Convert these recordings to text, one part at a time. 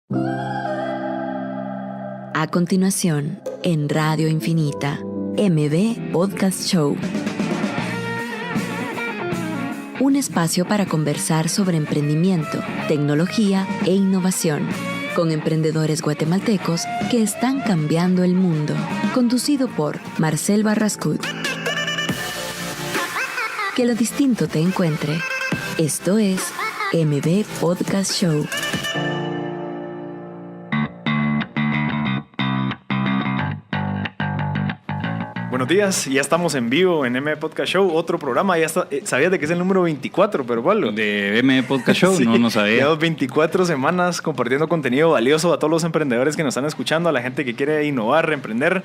A continuación, en Radio Infinita, MB Podcast Show. Un espacio para conversar sobre emprendimiento, tecnología e innovación, con emprendedores guatemaltecos que están cambiando el mundo. Conducido por Marcel Barrascut. Que lo distinto te encuentre. Esto es MB Podcast Show. Buenos días, ya estamos en vivo en MB Podcast Show, otro programa. Ya está, ¿sabías de que es el número 24, pero Pablo? De MB Podcast Show, sí, no sabía. Llevamos 24 semanas compartiendo contenido valioso a todos los emprendedores que nos están escuchando, a la gente que quiere innovar, emprender.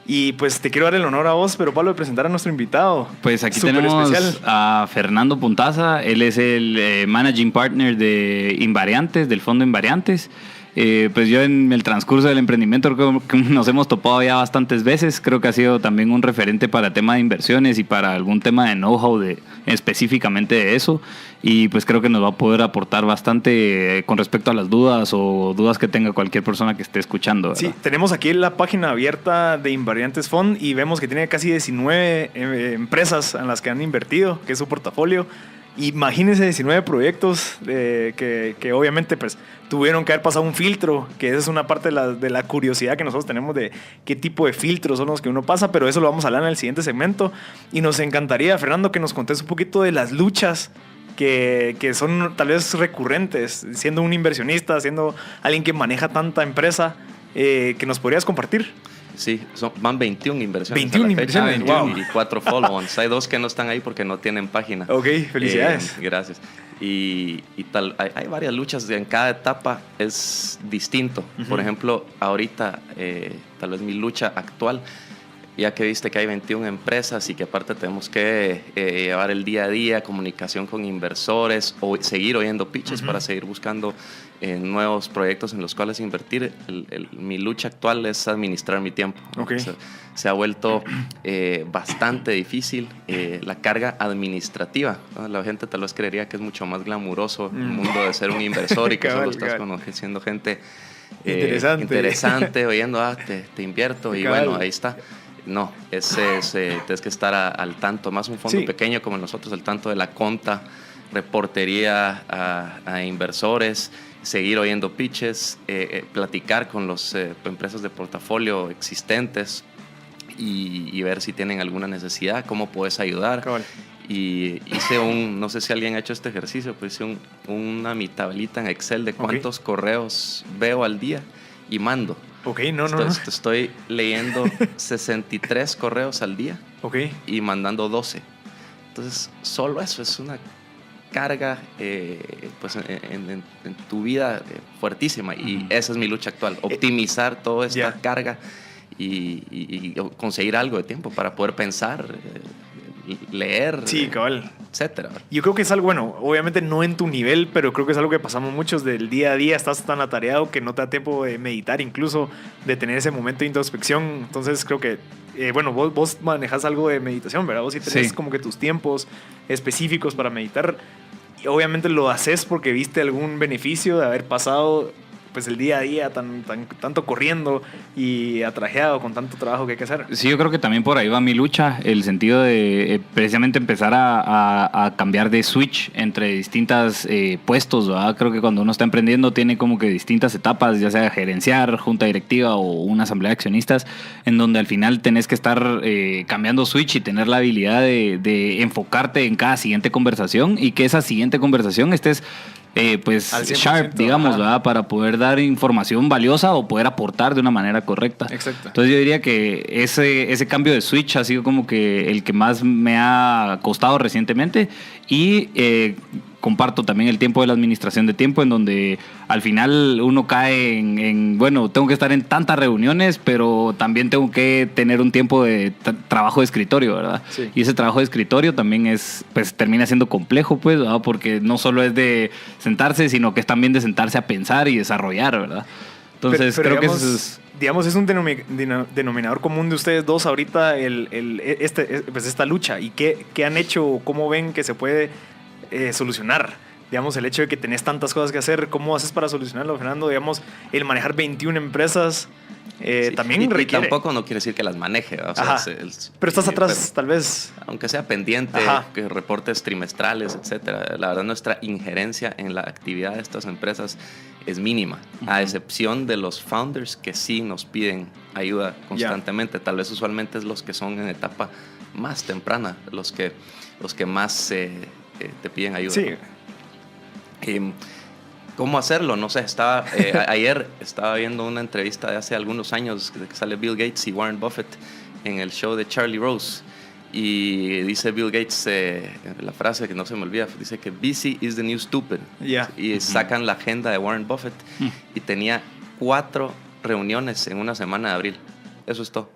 Y pues te quiero dar el honor a vos, pero Pablo, de presentar a nuestro invitado. Pues aquí tenemos especial a Fernando Puntaza. Él es el Managing Partner de Invariantes, del fondo Invariantes. Pues yo en el transcurso del emprendimiento creo que nos hemos topado ya bastantes veces. Creo que ha sido también un referente para tema de inversiones y para algún tema de know-how específicamente de eso. Y pues creo que nos va a poder aportar bastante con respecto a las dudas o dudas que tenga cualquier persona que esté escuchando, ¿verdad? Sí, tenemos aquí la página abierta de Invariantes Fund y vemos que tiene casi 19 empresas en las que han invertido, que es su portafolio. Imagínense 19 proyectos que obviamente pues tuvieron que haber pasado un filtro, que esa es una parte de la curiosidad que nosotros tenemos de qué tipo de filtros son los que uno pasa, pero eso lo vamos a hablar en el siguiente segmento. Y nos encantaría, Fernando, que nos contés un poquito de las luchas que son tal vez recurrentes, siendo un inversionista, siendo alguien que maneja tanta empresa, que nos podrías compartir. Sí, van 21 inversiones. 21 inversiones, wow. Y 4 follow-ons. Hay 2 que no están ahí porque no tienen página. Ok, felicidades. Gracias. Y tal, hay varias luchas, en cada etapa es distinto. Uh-huh. Por ejemplo, ahorita, tal vez mi lucha actual, ya que viste que hay 21 empresas y que aparte tenemos que llevar el día a día, comunicación con inversores, o seguir oyendo pitches, uh-huh, para seguir buscando nuevos proyectos en los cuales invertir. Mi lucha actual es administrar mi tiempo. Okay. Se ha vuelto bastante difícil la carga administrativa, ¿no? La gente tal vez creería que es mucho más glamuroso el mundo de ser un inversor y que solo estás conociendo gente interesante oyendo, te invierto y bueno, ahí está. No, tienes que estar al tanto, más un fondo pequeño como nosotros, al tanto de la conta, reportería a inversores, seguir oyendo pitches, platicar con las empresas de portafolio existentes y ver si tienen alguna necesidad, cómo puedes ayudar. Cool. Y hice no sé si alguien ha hecho este ejercicio, pues hice una mi tablita en Excel de cuántos correos veo al día y mando. Estoy leyendo 63 correos al día, y mandando 12. Entonces, solo eso es una carga pues en tu vida fuertísima. Y esa es mi lucha actual, optimizar toda esta carga y conseguir algo de tiempo para poder pensar, leer, etcétera. Yo creo que es algo, bueno, obviamente no en tu nivel, pero creo que es algo que pasamos muchos del día a día. Estás tan atareado que no te da tiempo de meditar, incluso de tener ese momento de introspección. Entonces creo que, bueno, vos manejas algo de meditación, ¿verdad? Vos sí tenés como que tus tiempos específicos para meditar. Y obviamente lo haces porque viste algún beneficio de haber pasado pues el día a día tanto corriendo y atrajeado con tanto trabajo que hay que hacer. Sí, yo creo que también por ahí va mi lucha, el sentido de precisamente empezar a cambiar de switch entre distintos puestos, ¿verdad? Creo que cuando uno está emprendiendo tiene como que distintas etapas, ya sea gerenciar, junta directiva o una asamblea de accionistas, en donde al final tenés que estar cambiando switch y tener la habilidad de enfocarte en cada siguiente conversación y que esa siguiente conversación estés pues sharp, digamos, ¿verdad? Para poder dar información valiosa o poder aportar de una manera correcta. Exacto. Entonces yo diría que ese cambio de switch ha sido como que el que más me ha costado recientemente y comparto también el tiempo de la administración de tiempo, en donde al final uno cae en bueno, tengo que estar en tantas reuniones, pero también tengo que tener un tiempo de trabajo de escritorio, ¿verdad? Sí. Y ese trabajo de escritorio también pues termina siendo complejo, pues, ¿verdad? Porque no solo es de sentarse, sino que es también de sentarse a pensar y desarrollar, ¿verdad? Entonces pero creo digamos, que digamos, es un denominador común de ustedes dos ahorita pues esta lucha. ¿Y qué han hecho o cómo ven que se puede solucionar? digamos, el hecho de que tenés tantas cosas que hacer, ¿cómo haces para solucionarlo, Fernando? Digamos, el manejar 21 empresas también requiere. Y tampoco no quiere decir que las maneje, o sea, pero estás atrás, tal vez. Aunque sea pendiente, que reportes trimestrales, etcétera. La verdad, nuestra injerencia en la actividad de estas empresas es mínima, a excepción de los founders que sí nos piden ayuda constantemente. Tal vez usualmente es los que son en etapa más temprana, los que más te piden ayuda. Sí. ¿Cómo hacerlo? No sé, ayer estaba viendo una entrevista de hace algunos años que sale Bill Gates y Warren Buffett en el show de Charlie Rose. Y dice Bill Gates, la frase que no se me olvida, dice que busy is the new stupid. Y sacan la agenda de Warren Buffett y tenía 4 reuniones en una semana de abril. Eso es todo.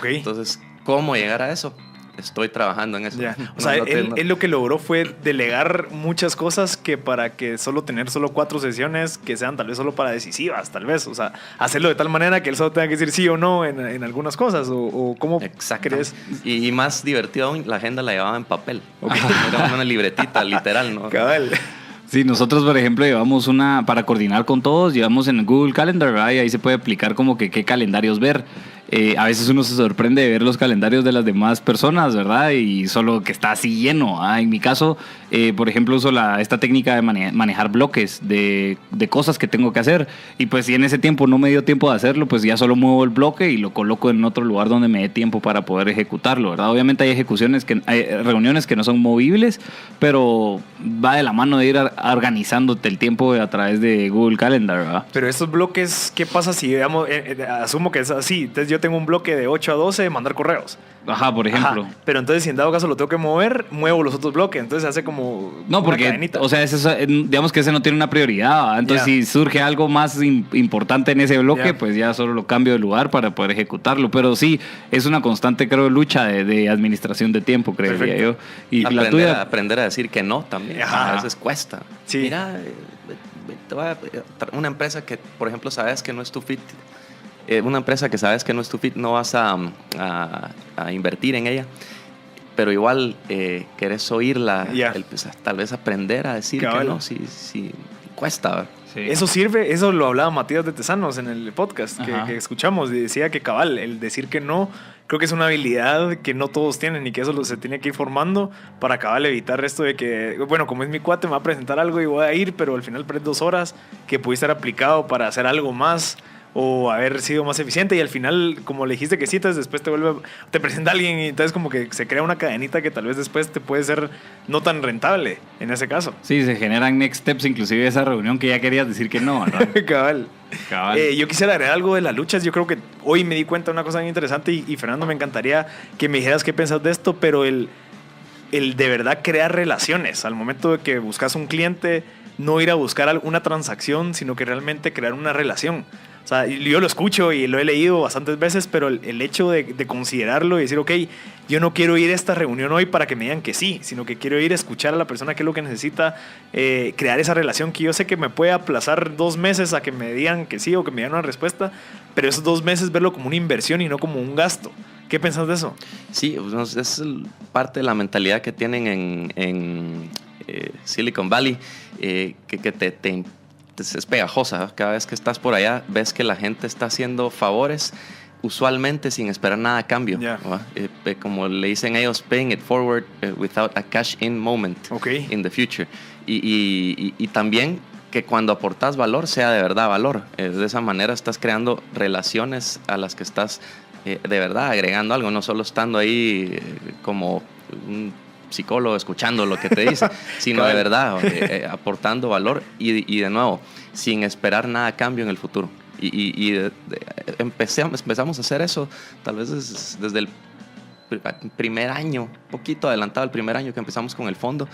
Entonces, ¿cómo llegar a eso? Estoy trabajando en eso. O sea, él lo que logró fue delegar muchas cosas que para que tener solo 4 sesiones que sean tal vez solo para decisivas, tal vez. O sea, hacerlo de tal manera que él solo tenga que decir sí o no en algunas cosas. O cómo crees. Y más divertido aún, la agenda la llevaba en papel. Era una libretita, literal, ¿no? Cabal. Sí, nosotros, por ejemplo, llevamos para coordinar con todos, llevamos en el Google Calendar, ¿verdad? Y ahí se puede aplicar como que qué calendarios ver. A veces uno se sorprende de ver los calendarios de las demás personas, ¿verdad? Y solo que está así lleno. En mi caso, por ejemplo, uso esta técnica de manejar bloques de cosas que tengo que hacer. Y pues si en ese tiempo no me dio tiempo de hacerlo, pues ya solo muevo el bloque y lo coloco en otro lugar donde me dé tiempo para poder ejecutarlo, ¿verdad? Obviamente hay reuniones que no son movibles, pero va de la mano de ir organizándote el tiempo a través de Google Calendar, ¿verdad? Pero estos bloques, ¿qué pasa si, digamos, asumo que es así? Entonces yo tengo un bloque de 8 a 12 de mandar correos. Por ejemplo. Pero entonces si en dado caso lo tengo que mover, muevo los otros bloques. Entonces se hace como no, porque, una cadenita. O sea, digamos que ese no tiene una prioridad, ¿verdad? Entonces si surge algo más importante en ese bloque, pues ya solo lo cambio de lugar para poder ejecutarlo. Pero sí, es una constante, creo, lucha de administración de tiempo, creería yo. Y aprender a decir que no también. A veces cuesta. Sí. Mira, una empresa que, por ejemplo, sabes que no es tu fit. Una empresa que sabes que no es tu fit, no vas a invertir en ella, pero igual querés oírla, pues, tal vez aprender a decir que no, si cuesta. Sí. Eso sirve, eso lo hablaba Matías de Tesanos en el podcast que escuchamos, y decía que cabal, el decir que no, creo que es una habilidad que no todos tienen y que eso se tiene que ir formando para cabal evitar esto de que, bueno, como es mi cuate, me va a presentar algo y voy a ir, pero al final perdés 2 horas que pudiese ser aplicado para hacer algo más o haber sido más eficiente, y al final, como le dijiste que citas, después te presenta alguien y entonces como que se crea una cadenita que tal vez después te puede ser no tan rentable en ese caso. Sí, se generan next steps, inclusive esa reunión que ya querías decir que no, ¿verdad? Cabal. Yo quisiera agregar algo de las luchas. Yo creo que hoy me di cuenta de una cosa muy interesante y Fernando, me encantaría que me dijeras qué piensas de esto, pero el de verdad crear relaciones al momento de que buscas un cliente, no ir a buscar una transacción, sino que realmente crear una relación. O sea, yo lo escucho y lo he leído bastantes veces, pero el hecho de considerarlo y decir, ok, yo no quiero ir a esta reunión hoy para que me digan que sí, sino que quiero ir a escuchar a la persona qué es lo que necesita, crear esa relación que yo sé que me puede aplazar 2 meses a que me digan que sí o que me digan una respuesta, pero esos 2 meses verlo como una inversión y no como un gasto. ¿Qué piensas de eso? Sí, es parte de la mentalidad que tienen en Silicon Valley, que es pegajosa. Cada vez que estás por allá, ves que la gente está haciendo favores, usualmente sin esperar nada a cambio. Como le dicen ellos, paying it forward without a cash-in moment in the future. Y también que cuando aportas valor, sea de verdad valor. De esa manera estás creando relaciones a las que estás de verdad agregando algo, no solo estando ahí como un psicólogo escuchando lo que te dice, sino de verdad aportando valor y de nuevo, sin esperar nada a cambio en el futuro. Empezamos a hacer eso tal vez desde el primer año, poquito adelantado el primer año que empezamos con el fondo,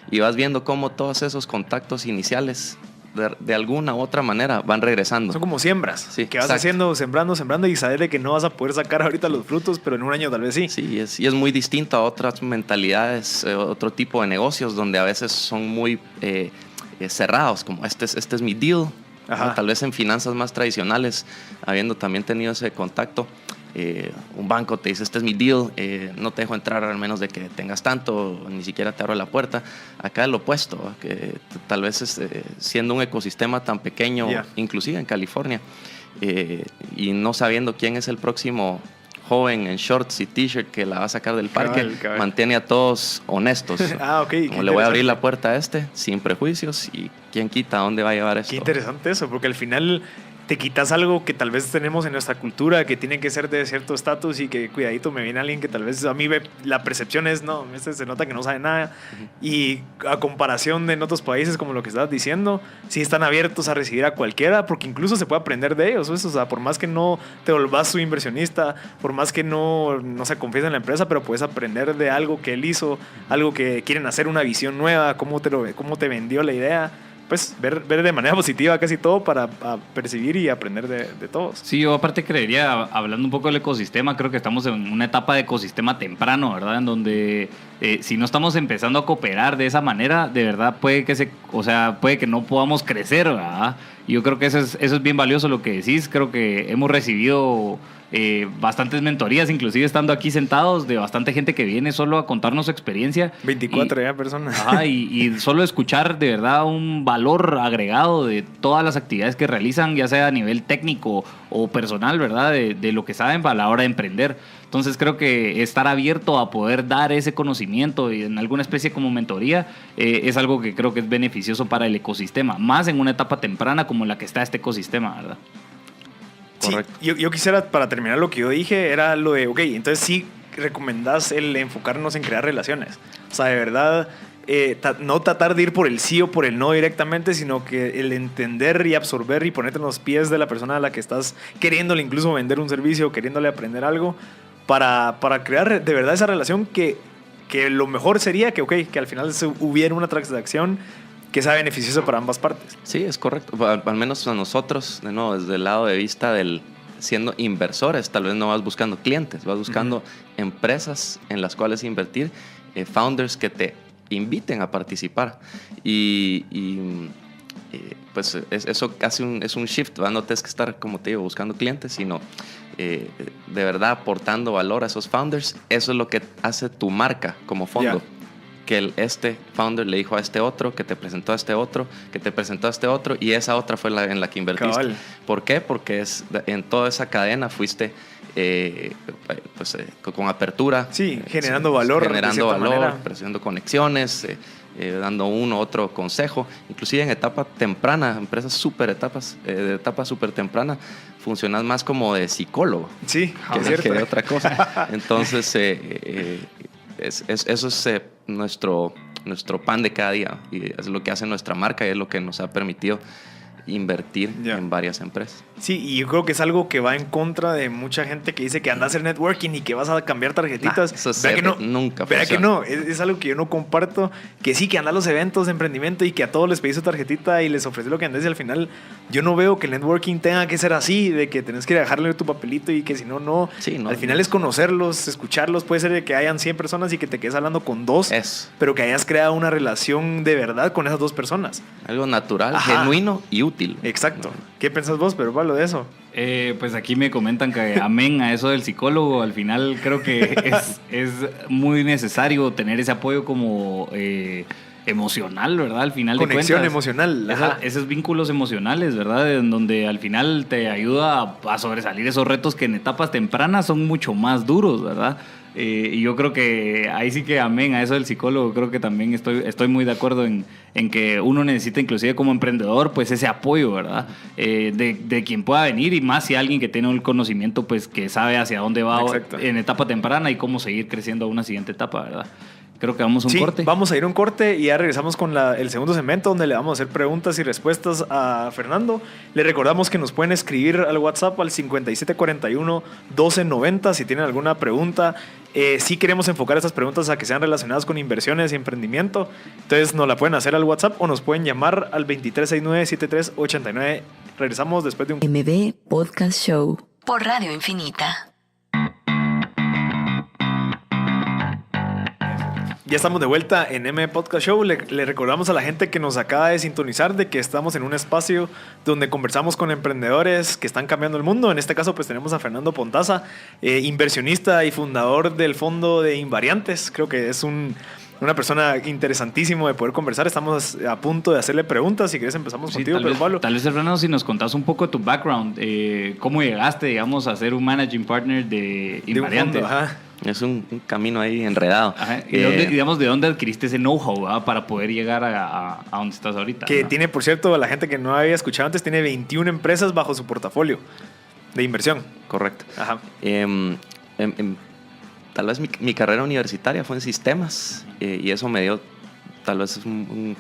y vas viendo cómo todos esos contactos iniciales de alguna u otra manera van regresando. Son como siembras, que vas haciendo, sembrando y sabes de que no vas a poder sacar ahorita los frutos, pero en un año tal vez sí. Sí, y es muy distinto a otras mentalidades, otro tipo de negocios donde a veces son muy cerrados, como este es mi deal. Tal vez en finanzas más tradicionales, habiendo también tenido ese contacto, un banco te dice, este es mi deal, no te dejo entrar al menos de que tengas tanto, ni siquiera te abro la puerta. Acá es lo opuesto, que tal vez siendo un ecosistema tan pequeño, inclusive en California, y no sabiendo quién es el próximo joven en shorts y t-shirt que la va a sacar del parque, mantiene a todos honestos. Como le voy a abrir la puerta a sin prejuicios, y quién quita a dónde va a llevar esto. Qué interesante eso, porque al final te quitas algo que tal vez tenemos en nuestra cultura, que tiene que ser de cierto estatus, y que cuidadito me viene alguien que tal vez a mí la percepción es, no, se nota que no sabe nada. Y a comparación de en otros países, como lo que estabas diciendo, sí están abiertos a recibir a cualquiera, porque incluso se puede aprender de ellos, ¿ves? O sea, por más que no te volvás su inversionista, por más que no se confíes en la empresa, pero puedes aprender de algo que él hizo, algo que quieren hacer, una visión nueva, cómo te vendió la idea. Pues ver de manera positiva casi todo para percibir y aprender de todos. Sí, yo aparte creería, hablando un poco del ecosistema, creo que estamos en una etapa de ecosistema temprano, ¿verdad? En donde si no estamos empezando a cooperar de esa manera, de verdad puede que no podamos crecer, ¿verdad? Y yo creo que eso es bien valioso lo que decís. Creo que hemos recibido bastantes mentorías, inclusive estando aquí sentados, de bastante gente que viene solo a contarnos su experiencia. 24 ya personas. Y solo escuchar de verdad un valor agregado de todas las actividades que realizan, ya sea a nivel técnico o personal, ¿verdad? De lo que saben para la hora de emprender. Entonces creo que estar abierto a poder dar ese conocimiento y en alguna especie como mentoría es algo que creo que es beneficioso para el ecosistema, más en una etapa temprana como la que está este ecosistema, ¿verdad? Sí, yo quisiera, para terminar lo que yo dije, era lo de, entonces sí recomendás el enfocarnos en crear relaciones. O sea, de verdad, no tratar de ir por el sí o por el no directamente, sino que el entender y absorber y ponerte en los pies de la persona a la que estás queriéndole incluso vender un servicio, queriéndole aprender algo, para crear de verdad esa relación que lo mejor sería que al final hubiera una transacción que sea beneficioso para ambas partes. Sí, es correcto. Al menos a nosotros, de nuevo, desde el lado de vista siendo inversores, tal vez no vas buscando clientes, vas buscando empresas en las cuales invertir, founders que te inviten a participar. Pues eso casi es un shift, ¿verdad? No tienes que estar, como te digo, buscando clientes, sino de verdad aportando valor a esos founders. Eso es lo que hace tu marca como fondo. Que este founder le dijo a este otro, que te presentó a este otro, que te presentó a este otro, y esa otra fue en la que invertiste. Cabal. ¿Por qué? Porque en toda esa cadena fuiste con apertura. Sí, generando valor. Presionando conexiones, dando uno otro consejo. Inclusive en etapa temprana, empresas de etapa súper temprana, funcionas más como de psicólogo. Sí, que de otra cosa. Entonces, eso es nuestro pan de cada día, y es lo que hace nuestra marca y es lo que nos ha permitido invertir en varias empresas. Sí, y yo creo que es algo que va en contra de mucha gente que dice que anda a hacer networking y que vas a cambiar tarjetitas. Eso nunca funciona. Que no, es algo que yo no comparto, que sí, que anda a los eventos de emprendimiento y que a todos les pedís su tarjetita y les ofreces lo que andes, y al final yo no veo que el networking tenga que ser así, de que tenés que dejarle tu papelito y que si no. Sí, al final es conocerlos, escucharlos. Puede ser que hayan 100 personas y que te quedes hablando con 2, pero que hayas creado una relación de verdad con esas 2 personas. Algo natural, genuino y útil. Exacto. ¿Qué pensás vos, pero Pablo, de eso? Pues aquí me comentan que amén a eso del psicólogo. Al final creo que es muy necesario tener ese apoyo como emocional, ¿verdad? Al final conexión de cuentas, emocional. Esos vínculos emocionales, ¿verdad? En donde al final te ayuda a sobresalir esos retos que en etapas tempranas son mucho más duros, ¿verdad? Y yo creo que ahí sí que amén a eso del psicólogo. Creo que también estoy muy de acuerdo en que uno necesita, inclusive como emprendedor, pues ese apoyo, ¿verdad? De quien pueda venir, y más si alguien que tiene un conocimiento, pues que sabe hacia dónde va. Exacto. En etapa temprana y cómo seguir creciendo a una siguiente etapa, ¿verdad? Creo que vamos a un corte. Vamos a ir a un corte y ya regresamos con el segundo segmento, donde le vamos a hacer preguntas y respuestas a Fernando. Le recordamos que nos pueden escribir al WhatsApp al 5741-1290 si tienen alguna pregunta. Sí queremos enfocar estas preguntas a que sean relacionadas con inversiones y emprendimiento. Entonces nos la pueden hacer al WhatsApp o nos pueden llamar al 2369-7389. Regresamos después de un... MB Podcast Show por Radio Infinita. Ya estamos de vuelta en M Podcast Show. Le recordamos a la gente que nos acaba de sintonizar de que estamos en un espacio donde conversamos con emprendedores que están cambiando el mundo. En este caso, pues tenemos a Fernando Pontaza, inversionista y fundador del fondo de Invariantes. Creo que es una persona interesantísimo de poder conversar. Estamos a punto de hacerle preguntas. Si quieres empezamos contigo, pero Pablo. Tal vez, Fernando, si nos contás un poco de tu background, cómo llegaste, digamos, a ser un managing partner de Invariantes. Es un camino ahí enredado. Ajá. ¿Y de dónde adquiriste ese know-how para poder llegar a donde estás ahorita? Que tiene, por cierto, la gente que no había escuchado antes, tiene 21 empresas bajo su portafolio de inversión. Correcto. Ajá. Tal vez mi carrera universitaria fue en sistemas y eso me dio tal vez un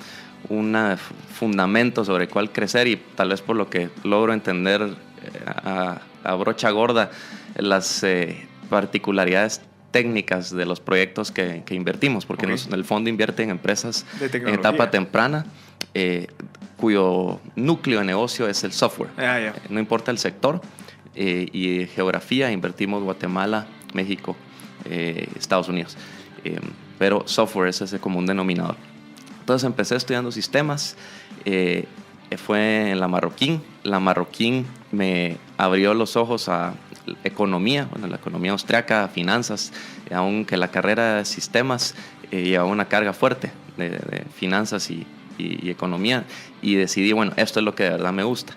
fundamento sobre el cual crecer, y tal vez por lo que logro entender a brocha gorda las particularidades técnicas de los proyectos que invertimos, porque el fondo invierte en empresas en etapa temprana cuyo núcleo de negocio es el software. No importa el sector y geografía, invertimos Guatemala, México, Estados Unidos, pero software es ese común denominador. Entonces empecé estudiando sistemas, fue en la Marroquín. La Marroquín me abrió los ojos a economía, la economía austriaca, finanzas, aunque la carrera de sistemas llevaba una carga fuerte de finanzas y economía, y decidí, esto es lo que de verdad me gusta.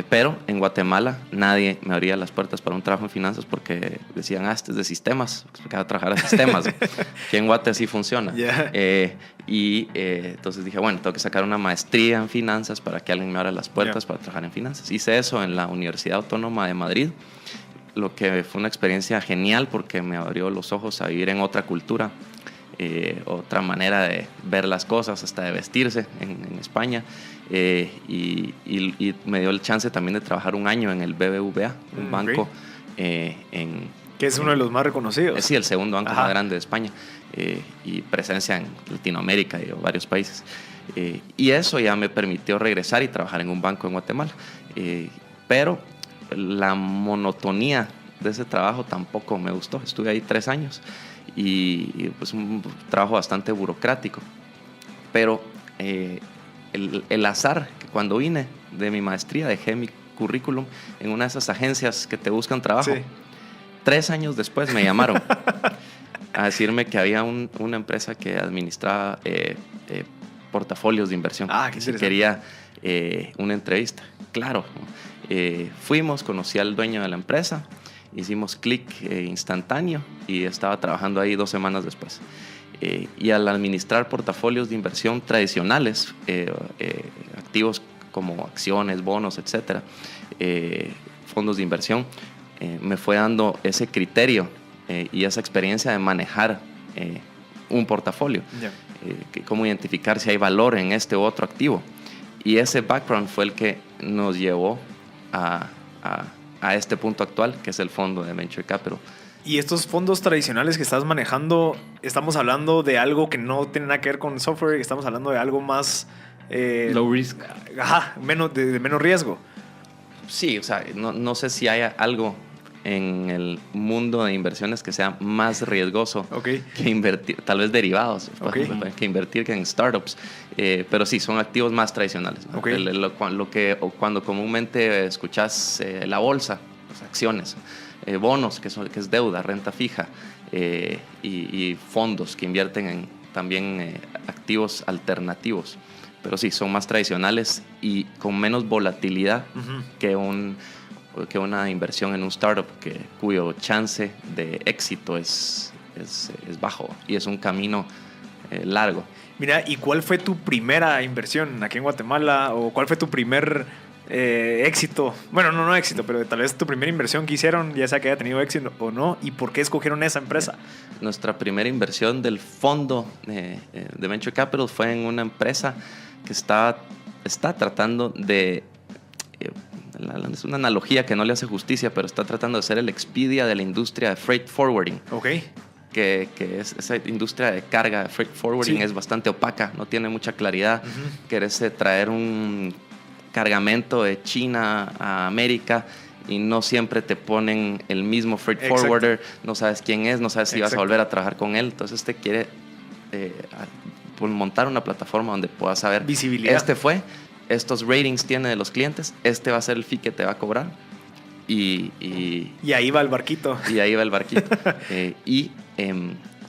Pero en Guatemala nadie me abría las puertas para un trabajo en finanzas porque decían, este es de sistemas, porque va a trabajar en sistemas. Que en Guate así funciona. Yeah. Entonces dije, tengo que sacar una maestría en finanzas para que alguien me abra las puertas para trabajar en finanzas. Hice eso en la Universidad Autónoma de Madrid, lo que fue una experiencia genial porque me abrió los ojos a vivir en otra cultura, otra manera de ver las cosas, hasta de vestirse en España, y me dio el chance también de trabajar un año en el BBVA, un banco que es uno de los más reconocidos. Sí, el segundo banco más grande de España, y presencia en Latinoamérica y varios países, y eso ya me permitió regresar y trabajar en un banco en Guatemala, pero la monotonía de ese trabajo tampoco me gustó. Estuve ahí 3 años y pues un trabajo bastante burocrático, pero el azar, que cuando vine de mi maestría dejé mi currículum en una de esas agencias que te buscan trabajo. 3 años después me llamaron a decirme que había una empresa que administraba portafolios de inversión, que si quería una entrevista. Claro, fuimos, conocí al dueño de la empresa, hicimos clic instantáneo y estaba trabajando ahí 2 semanas después. Y al administrar portafolios de inversión tradicionales, activos como acciones, bonos, etcétera, fondos de inversión, me fue dando ese criterio y esa experiencia de manejar un portafolio, cómo identificar si hay valor en este u otro activo. Y ese background fue el que nos llevó a este punto actual, que es el fondo de Venture Capital. Y estos fondos tradicionales que estás manejando, estamos hablando de algo que no tiene nada que ver con software, estamos hablando de algo más... low risk. De menos riesgo. Sí, o sea, no sé si hay algo en el mundo de inversiones que sea más riesgoso que invertir, tal vez derivados, que invertir que en startups, pero sí, son activos más tradicionales, ¿no? Cuando comúnmente escuchas la bolsa, pues acciones, bonos, que es deuda, renta fija, y fondos que invierten también activos alternativos, pero sí, son más tradicionales y con menos volatilidad que una inversión en un startup cuyo chance de éxito es bajo y es un camino largo. Mira, ¿y cuál fue tu primera inversión aquí en Guatemala? ¿O cuál fue tu primer éxito? Bueno, no éxito, pero tal vez tu primera inversión que hicieron, ya sea que haya tenido éxito o no, ¿y por qué escogieron esa empresa? Nuestra primera inversión del fondo de Venture Capital fue en una empresa que está tratando de... es una analogía que no le hace justicia, pero está tratando de ser el Expedia de la industria de freight forwarding. Que es esa industria de carga de freight forwarding, es bastante opaca, no tiene mucha claridad. Querés traer un cargamento de China a América y no siempre te ponen el mismo freight forwarder, no sabes quién es, no sabes si vas a volver a trabajar con él, entonces te quiere montar una plataforma donde puedas saber visibilidad. Estos ratings tiene de los clientes, este va a ser el fee que te va a cobrar. Y ahí va el barquito. Y ahí va el barquito.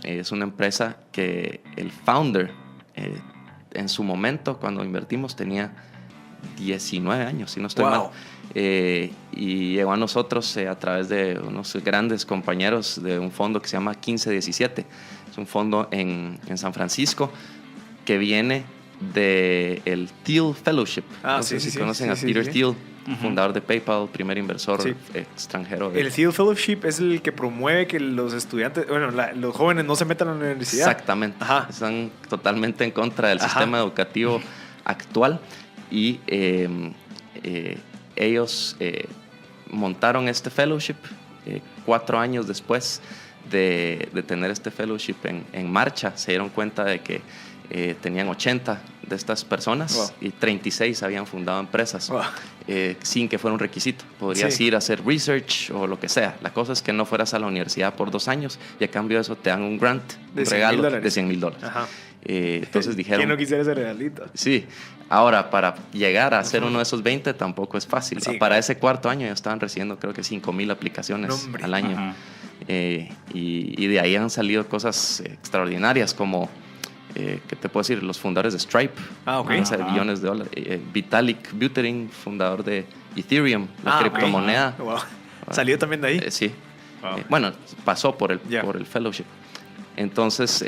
Es una empresa que el founder, en su momento, cuando invertimos, tenía 19 años, si no estoy mal. Y llegó a nosotros a través de unos grandes compañeros de un fondo que se llama 1517. Es un fondo en San Francisco que viene del Thiel Fellowship. No sé si conocen a Peter Thiel, fundador de PayPal, primer inversor extranjero. El Thiel Fellowship es el que promueve que los estudiantes, los jóvenes no se metan a la universidad. Exactamente. Están totalmente en contra del sistema educativo actual y ellos montaron este fellowship 4 años después de tener este fellowship en marcha. Se dieron cuenta de que tenían 80 de estas personas y 36 habían fundado empresas sin que fuera un requisito. Podrías ir a hacer research o lo que sea. La cosa es que no fueras a la universidad por 2 años y a cambio de eso te dan un grant, un regalo de $100,000. Entonces dijeron... ¿Quién no quisiera ese regalito? Sí. Ahora, para llegar a ser uno de esos 20 tampoco es fácil. Para ese 4º año ya estaban recibiendo creo que 5,000 aplicaciones al año. Y de ahí han salido cosas extraordinarias como... ¿qué te puedo decir? Los fundadores de Stripe, billones de dólares. Vitalik Buterin, fundador de Ethereum, la criptomoneda. ¿Salió también de ahí? Sí. Bueno, pasó por el fellowship. Entonces,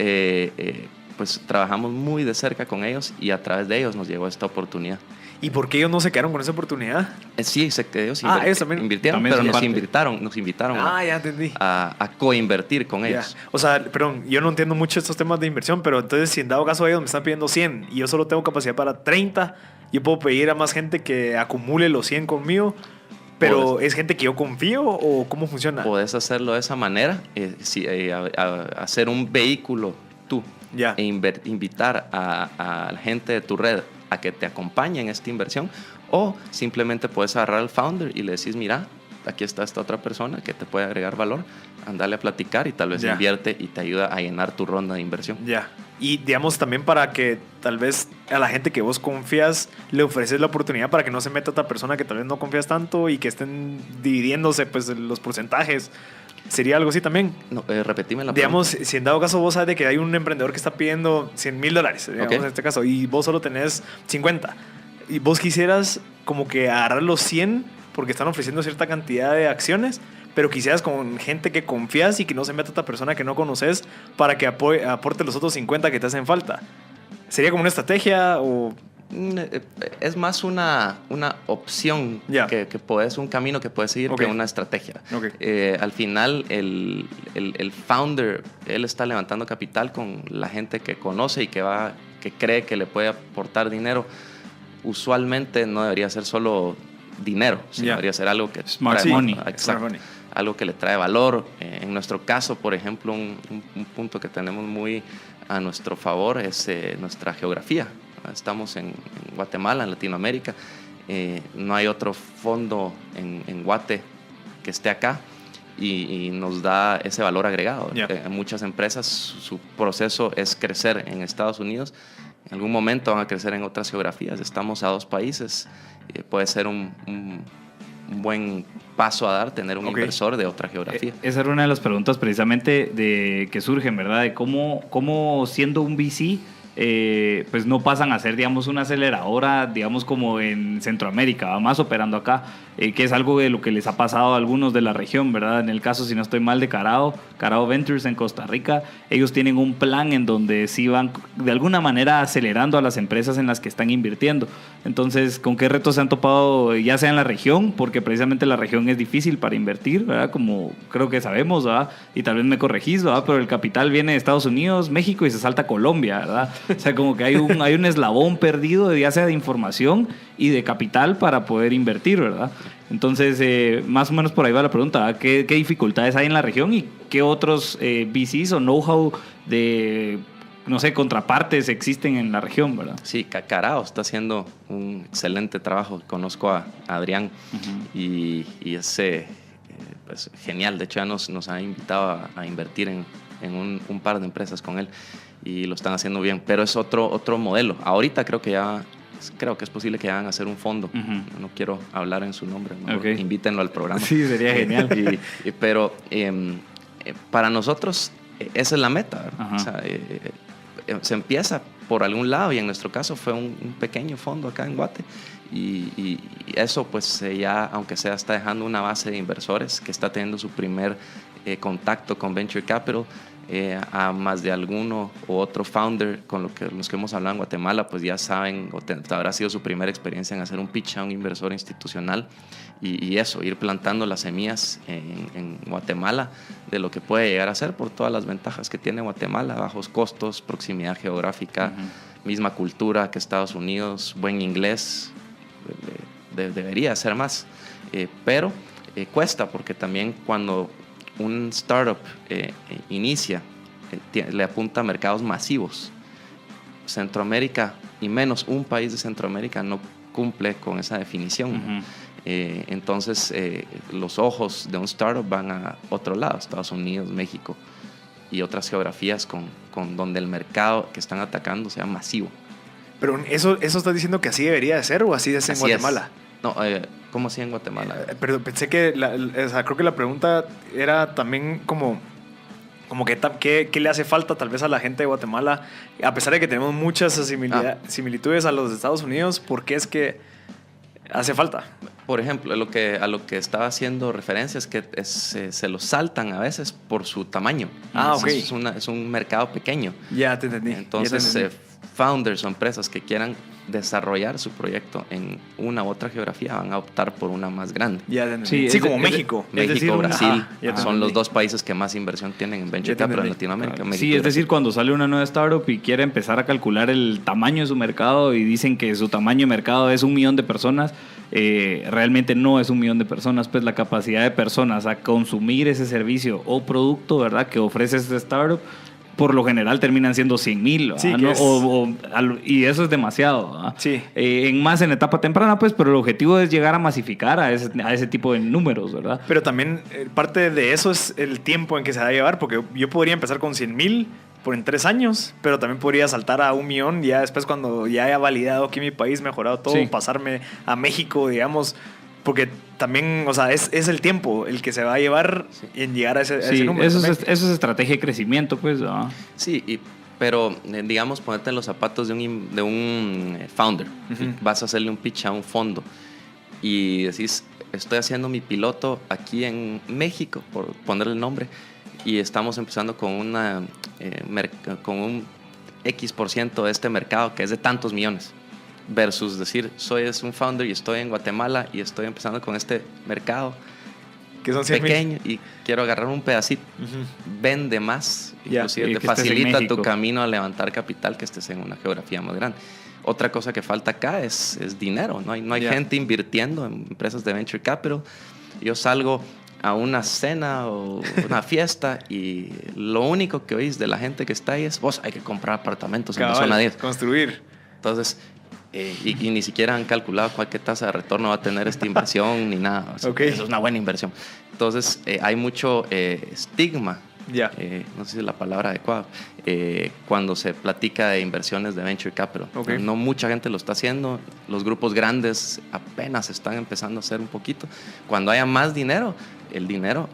pues trabajamos muy de cerca con ellos y a través de ellos nos llegó esta oportunidad. ¿Y por qué ellos no se quedaron con esa oportunidad? Sí, ellos ellos también invirtieron, pero nos invitaron ya entendí. a coinvertir con ellos. O sea, perdón, yo no entiendo mucho estos temas de inversión, pero entonces si en dado caso ellos me están pidiendo 100 y yo solo tengo capacidad para 30, yo puedo pedir a más gente que acumule los 100 conmigo, pero ¿es gente que yo confío o cómo funciona? Puedes hacerlo de esa manera, hacer un vehículo tú e invitar a la gente de tu red a que te acompañe en esta inversión, o simplemente puedes agarrar al founder y le decís, mira, aquí está esta otra persona que te puede agregar valor, andale a platicar y tal vez invierte y te ayuda a llenar tu ronda de inversión. Y digamos también para que tal vez a la gente que vos confías le ofreces la oportunidad para que no se meta otra persona que tal vez no confías tanto y que estén dividiéndose pues los porcentajes. ¿Sería algo así también? No, repetime la digamos, pregunta. Si en dado caso vos sabes de que hay un emprendedor que está pidiendo $100,000, digamos, en este caso, y vos solo tenés 50, y vos quisieras como que agarrar los 100 porque están ofreciendo cierta cantidad de acciones, pero quisieras con gente que confías y que no se meta otra persona que no conoces para que aporte los otros 50 que te hacen falta. ¿Sería como una estrategia o...? Es más una opción que puedes, un camino que puedes seguir que una estrategia. Al final el founder, él está levantando capital con la gente que conoce y que cree que le puede aportar dinero. Usualmente no debería ser solo dinero, sino debería ser algo que Smart money. Algo que le trae valor. En nuestro caso, por ejemplo, un punto que tenemos muy a nuestro favor es nuestra geografía. Estamos en Guatemala, en Latinoamérica. No hay otro fondo en Guate que esté acá y nos da ese valor agregado. Muchas empresas, su proceso es crecer en Estados Unidos. En algún momento van a crecer en otras geografías. Estamos a 2 países. Puede ser un buen paso a dar, tener un inversor de otra geografía. Esa era una de las preguntas precisamente que surgen, ¿verdad? De cómo siendo un VC... pues no pasan a ser, digamos, una aceleradora, digamos, como en Centroamérica, va más operando acá, que es algo de lo que les ha pasado a algunos de la región, ¿verdad? En el caso, si no estoy mal, de Carao Ventures en Costa Rica, ellos tienen un plan en donde sí van de alguna manera acelerando a las empresas en las que están invirtiendo. Entonces, ¿con qué retos se han topado, ya sea en la región? Porque precisamente la región es difícil para invertir, ¿verdad? Como creo que sabemos, ¿verdad? Y tal vez me corregís, ¿verdad? Pero el capital viene de Estados Unidos, México y se salta a Colombia, ¿verdad? O sea, como que hay un eslabón perdido, ya sea de información y de capital para poder invertir, ¿verdad? Entonces, más o menos por ahí va la pregunta, ¿verdad? ¿Qué dificultades hay en la región y qué otros VCs o know-how de, no sé, contrapartes existen en la región, ¿verdad? Sí, Carao está haciendo un excelente trabajo. Conozco a Adrián y es pues, genial. De hecho, ya nos ha invitado a invertir en en un par de empresas con él y lo están haciendo bien, pero es otro modelo. Ahorita creo que es posible que vayan a hacer un fondo. No quiero hablar en su nombre, ¿no? Okay. Invítenlo al programa. Sí, sería genial. Pero para nosotros esa es la meta. O sea, se empieza por algún lado y en nuestro caso fue un pequeño fondo acá en Guate y eso pues ya, aunque sea, está dejando una base de inversores que está teniendo su primer contacto con Venture Capital. A más de alguno u otro founder con los que hemos hablado en Guatemala, pues ya saben, habrá sido su primera experiencia en hacer un pitch a un inversor institucional y eso, ir plantando las semillas en Guatemala de lo que puede llegar a ser por todas las ventajas que tiene Guatemala: bajos costos, proximidad geográfica, misma cultura que Estados Unidos, buen inglés, debería ser más, pero cuesta, porque también cuando un startup inicia, le apunta a mercados masivos. Centroamérica, y menos un país de Centroamérica, no cumple con esa definición. Entonces, los ojos de un startup van a otro lado, Estados Unidos, México y otras geografías con donde el mercado que están atacando sea masivo. Pero eso estás diciendo que así debería de ser, o así es en Guatemala. No, ¿cómo así en Guatemala? Pero pensé que, creo que la pregunta era también como que ¿qué le hace falta tal vez a la gente de Guatemala? A pesar de que tenemos muchas similitudes a los de Estados Unidos, ¿por qué es que hace falta? Por ejemplo, a lo que estaba haciendo referencia es que se los saltan a veces por su tamaño. Ok. Es un mercado pequeño. Ya te entendí. Entonces, founders o empresas que quieran desarrollar su proyecto en una u otra geografía van a optar por una más grande. Sí, como México. México, Brasil son los dos países que más inversión tienen en Venture Capital en Latinoamérica. Claro. Sí, es decir, cuando sale una nueva startup y quiere empezar a calcular el tamaño de su mercado y dicen que su tamaño de mercado es 1 millón de personas, realmente no es 1 millón de personas, pues la capacidad de personas a consumir ese servicio o producto, ¿verdad?, que ofrece este startup, por lo general terminan siendo 100,000, sí, ¿no? Y eso es demasiado, ¿verdad? Sí. Más en etapa temprana, pues, pero el objetivo es llegar a masificar a ese tipo de números, ¿verdad? Pero también parte de eso es el tiempo en que se va a llevar, porque yo podría empezar con 100,000 en 3 años, pero también podría saltar a 1 millón ya después, cuando ya haya validado aquí mi país, mejorado todo, pasarme a México, digamos. Porque también, o sea, es el tiempo el que se va a llevar en llegar a ese número. Eso es estrategia de crecimiento, pues. ¿No? Sí, pero digamos, ponerte en los zapatos de un founder. Vas a hacerle un pitch a un fondo y decís, estoy haciendo mi piloto aquí en México, por ponerle el nombre, y estamos empezando con un X% de este mercado que es de tantos millones. Versus decir, soy un founder y estoy en Guatemala y estoy empezando con este mercado que son pequeño y quiero agarrar un pedacito. Vende más, inclusive te facilita tu camino a levantar capital que estés en una geografía más grande. Otra cosa que falta acá es dinero. No hay gente invirtiendo en empresas de Venture Capital. Yo salgo a una cena o una fiesta y lo único que oís de la gente que está ahí es, vos, hay que comprar apartamentos en la zona 10. Construir. Entonces, y ni siquiera han calculado qué tasa de retorno va a tener esta inversión ni nada. O sea, eso es una buena inversión. Entonces, hay mucho estigma, no sé si es la palabra adecuada, cuando se platica de inversiones de Venture Capital. No mucha gente lo está haciendo. Los grupos grandes apenas están empezando a hacer un poquito. Cuando haya más dinero, el dinero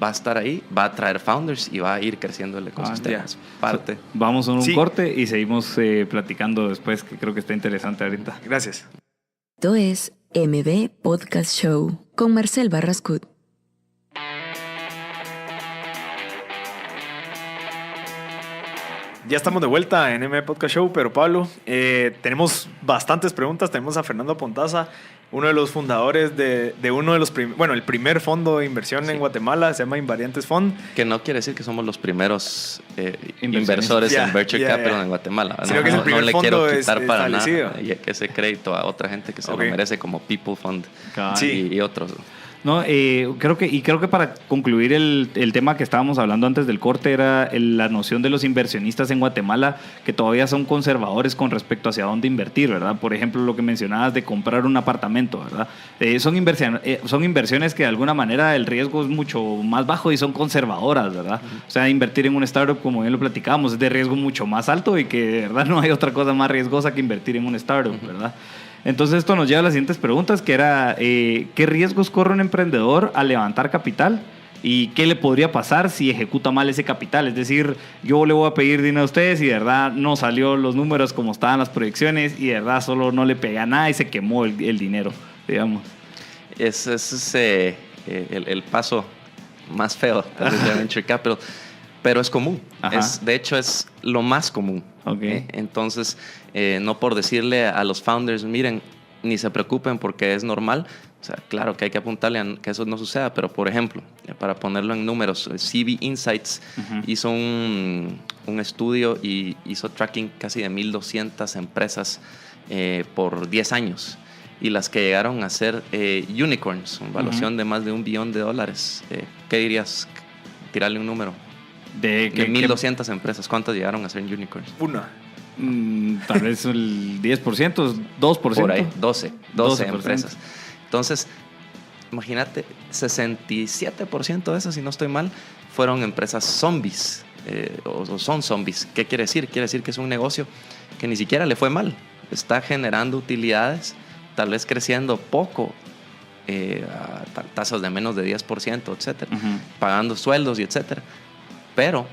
va a estar ahí, va a traer founders y va a ir creciendo el ecosistema. Parte. Vamos a un corte y seguimos platicando después, que creo que está interesante ahorita. Gracias. Esto es MB Podcast Show con Marcel Barrascut. Ya estamos de vuelta en MB Podcast Show, pero Pablo, tenemos bastantes preguntas. Tenemos a Fernando Pontaza, uno de los fundadores de uno de los el primer fondo de inversión en Guatemala, se llama Invariantes Fund. Que no quiere decir que somos los primeros inversores en Venture Capital en Guatemala. No le quiero quitar para nada ese crédito a otra gente que se lo merece, como People Fund y otros. No, creo que para concluir el tema que estábamos hablando antes del corte era la noción de los inversionistas en Guatemala, que todavía son conservadores con respecto hacia dónde invertir, ¿verdad? Por ejemplo, lo que mencionabas de comprar un apartamento, ¿verdad? Son inversiones que de alguna manera el riesgo es mucho más bajo y son conservadoras, ¿verdad? O sea, invertir en una startup, como bien lo platicábamos, es de riesgo mucho más alto y que de verdad no hay otra cosa más riesgosa que invertir en una startup, ¿verdad? Entonces esto nos lleva a las siguientes preguntas, que era ¿qué riesgos corre un emprendedor al levantar capital? ¿Y qué le podría pasar si ejecuta mal ese capital? Es decir, yo le voy a pedir dinero a ustedes y de verdad no salió los números como estaban las proyecciones y de verdad solo no le pega nada y se quemó el dinero, digamos. Ese es el paso más feo de Venture Capital, pero es común. De hecho, es lo más común. Okay. Entonces, no por decirle a los founders, miren, ni se preocupen porque es normal. O sea, claro que hay que apuntarle a que eso no suceda, pero por ejemplo, para ponerlo en números, CV Insights hizo un estudio y hizo tracking casi de 1,200 empresas por 10 años. Y las que llegaron a ser unicorns, con valuación de más de $1 billón. ¿Qué dirías? Tirarle un número. De 1,200 empresas, ¿cuántas llegaron a ser unicorns? Una. Tal vez el 10%, 2%. Por ahí, 12 empresas. Entonces, imagínate, 67% de esas, si no estoy mal, fueron empresas zombies, o son zombies. ¿Qué quiere decir? Quiere decir que es un negocio que ni siquiera le fue mal. Está generando utilidades, tal vez creciendo poco, a tasas de menos de 10%, etcétera, pagando sueldos y etcétera. Pero,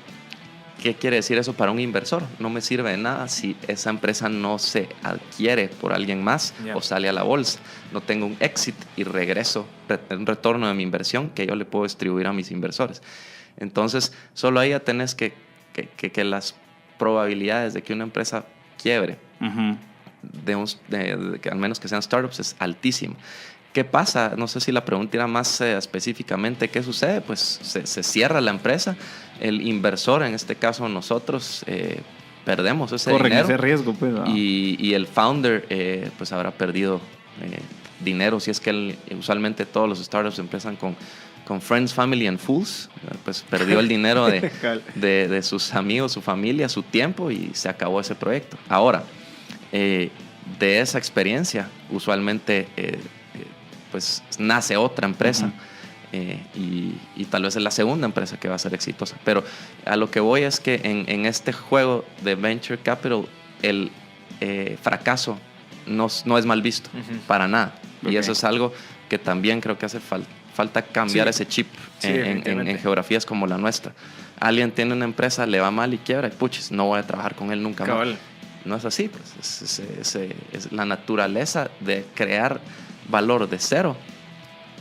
¿qué quiere decir eso para un inversor? No me sirve de nada si esa empresa no se adquiere por alguien más o sale a la bolsa. No tengo un exit y regreso, un retorno de mi inversión que yo le puedo distribuir a mis inversores. Entonces, solo ahí ya tenés que las probabilidades de que una empresa quiebre, que al menos que sean startups, es altísima. ¿Qué pasa? No sé si la pregunta era más específicamente qué sucede. Pues se cierra la empresa, el inversor, en este caso nosotros, perdemos ese dinero. Corren ese riesgo, pues. Y el founder pues habrá perdido dinero. Si es que usualmente todos los startups empiezan con Friends, Family and Fools, pues perdió el dinero de sus amigos, su familia, su tiempo y se acabó ese proyecto. Ahora, de esa experiencia, usualmente pues nace otra empresa y tal vez es la segunda empresa que va a ser exitosa. Pero a lo que voy es que en este juego de Venture Capital el fracaso no es mal visto para nada. Y eso es algo que también creo que hace falta cambiar ese chip en geografías como la nuestra. Alguien tiene una empresa, le va mal y quiebra y puches, no voy a trabajar con él nunca más. No es así, pues es la naturaleza de crear valor de cero,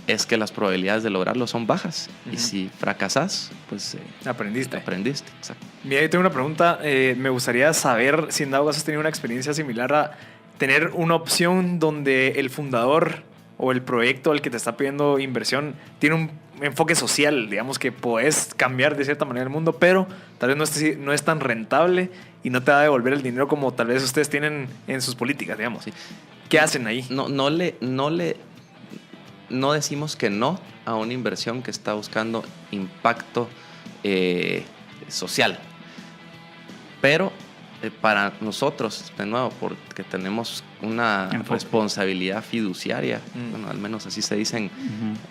es que las probabilidades de lograrlo son bajas. Y si fracasas, pues aprendiste, exacto. Mira, yo tengo una pregunta. Me gustaría saber si en dado caso has tenido una experiencia similar a tener una opción donde el fundador o el proyecto al que te está pidiendo inversión tiene un enfoque social, digamos que puedes cambiar de cierta manera el mundo, pero tal vez no es tan rentable y no te va a devolver el dinero como tal vez ustedes tienen en sus políticas, digamos. Sí. ¿Qué hacen ahí? No decimos que no a una inversión que está buscando impacto social. Pero para nosotros, de nuevo, porque tenemos una responsabilidad fiduciaria, bueno, al menos así se dice en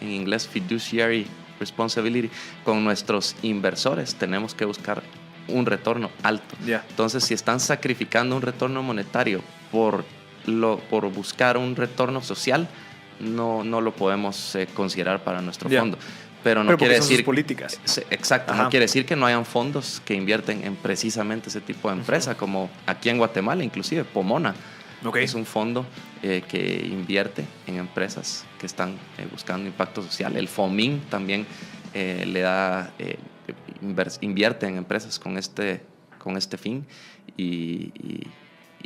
inglés, fiduciary responsibility, con nuestros inversores tenemos que buscar un retorno alto. Entonces, si están sacrificando un retorno monetario por buscar un retorno social, no lo podemos considerar para nuestro fondo. Pero no quiere decir... Son sus políticas. Exacto. No quiere decir que no hayan fondos que invierten en precisamente ese tipo de empresa, como aquí en Guatemala, inclusive Pomona. Es un fondo que invierte en empresas que están buscando impacto social. El FOMIN también le da... invierte en empresas con este fin y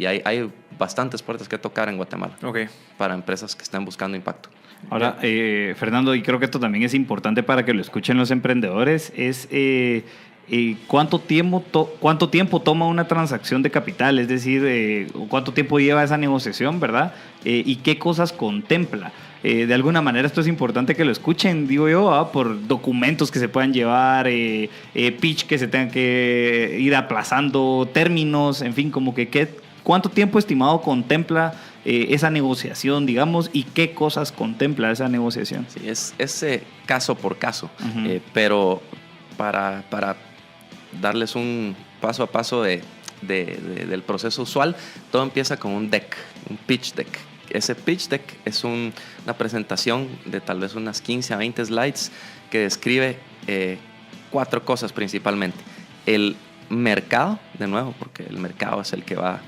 hay bastantes puertas que tocar en Guatemala para empresas que están buscando impacto. Ahora, Fernando, y creo que esto también es importante para que lo escuchen los emprendedores, es ¿cuánto tiempo toma una transacción de capital? Es decir, ¿cuánto tiempo lleva esa negociación, verdad? ¿Y qué cosas contempla? de alguna manera esto es importante que lo escuchen, digo yo, por documentos que se puedan llevar, pitch que se tengan que ir aplazando, términos, en fin, como que ¿cuánto tiempo estimado contempla esa negociación, digamos, y qué cosas contempla esa negociación? Sí, es caso por caso, pero para darles un paso a paso del proceso usual, todo empieza con un deck, un pitch deck. Ese pitch deck es una presentación de tal vez unas 15 a 20 slides que describe 4 cosas principalmente. Mercado, de nuevo, porque el mercado es el que va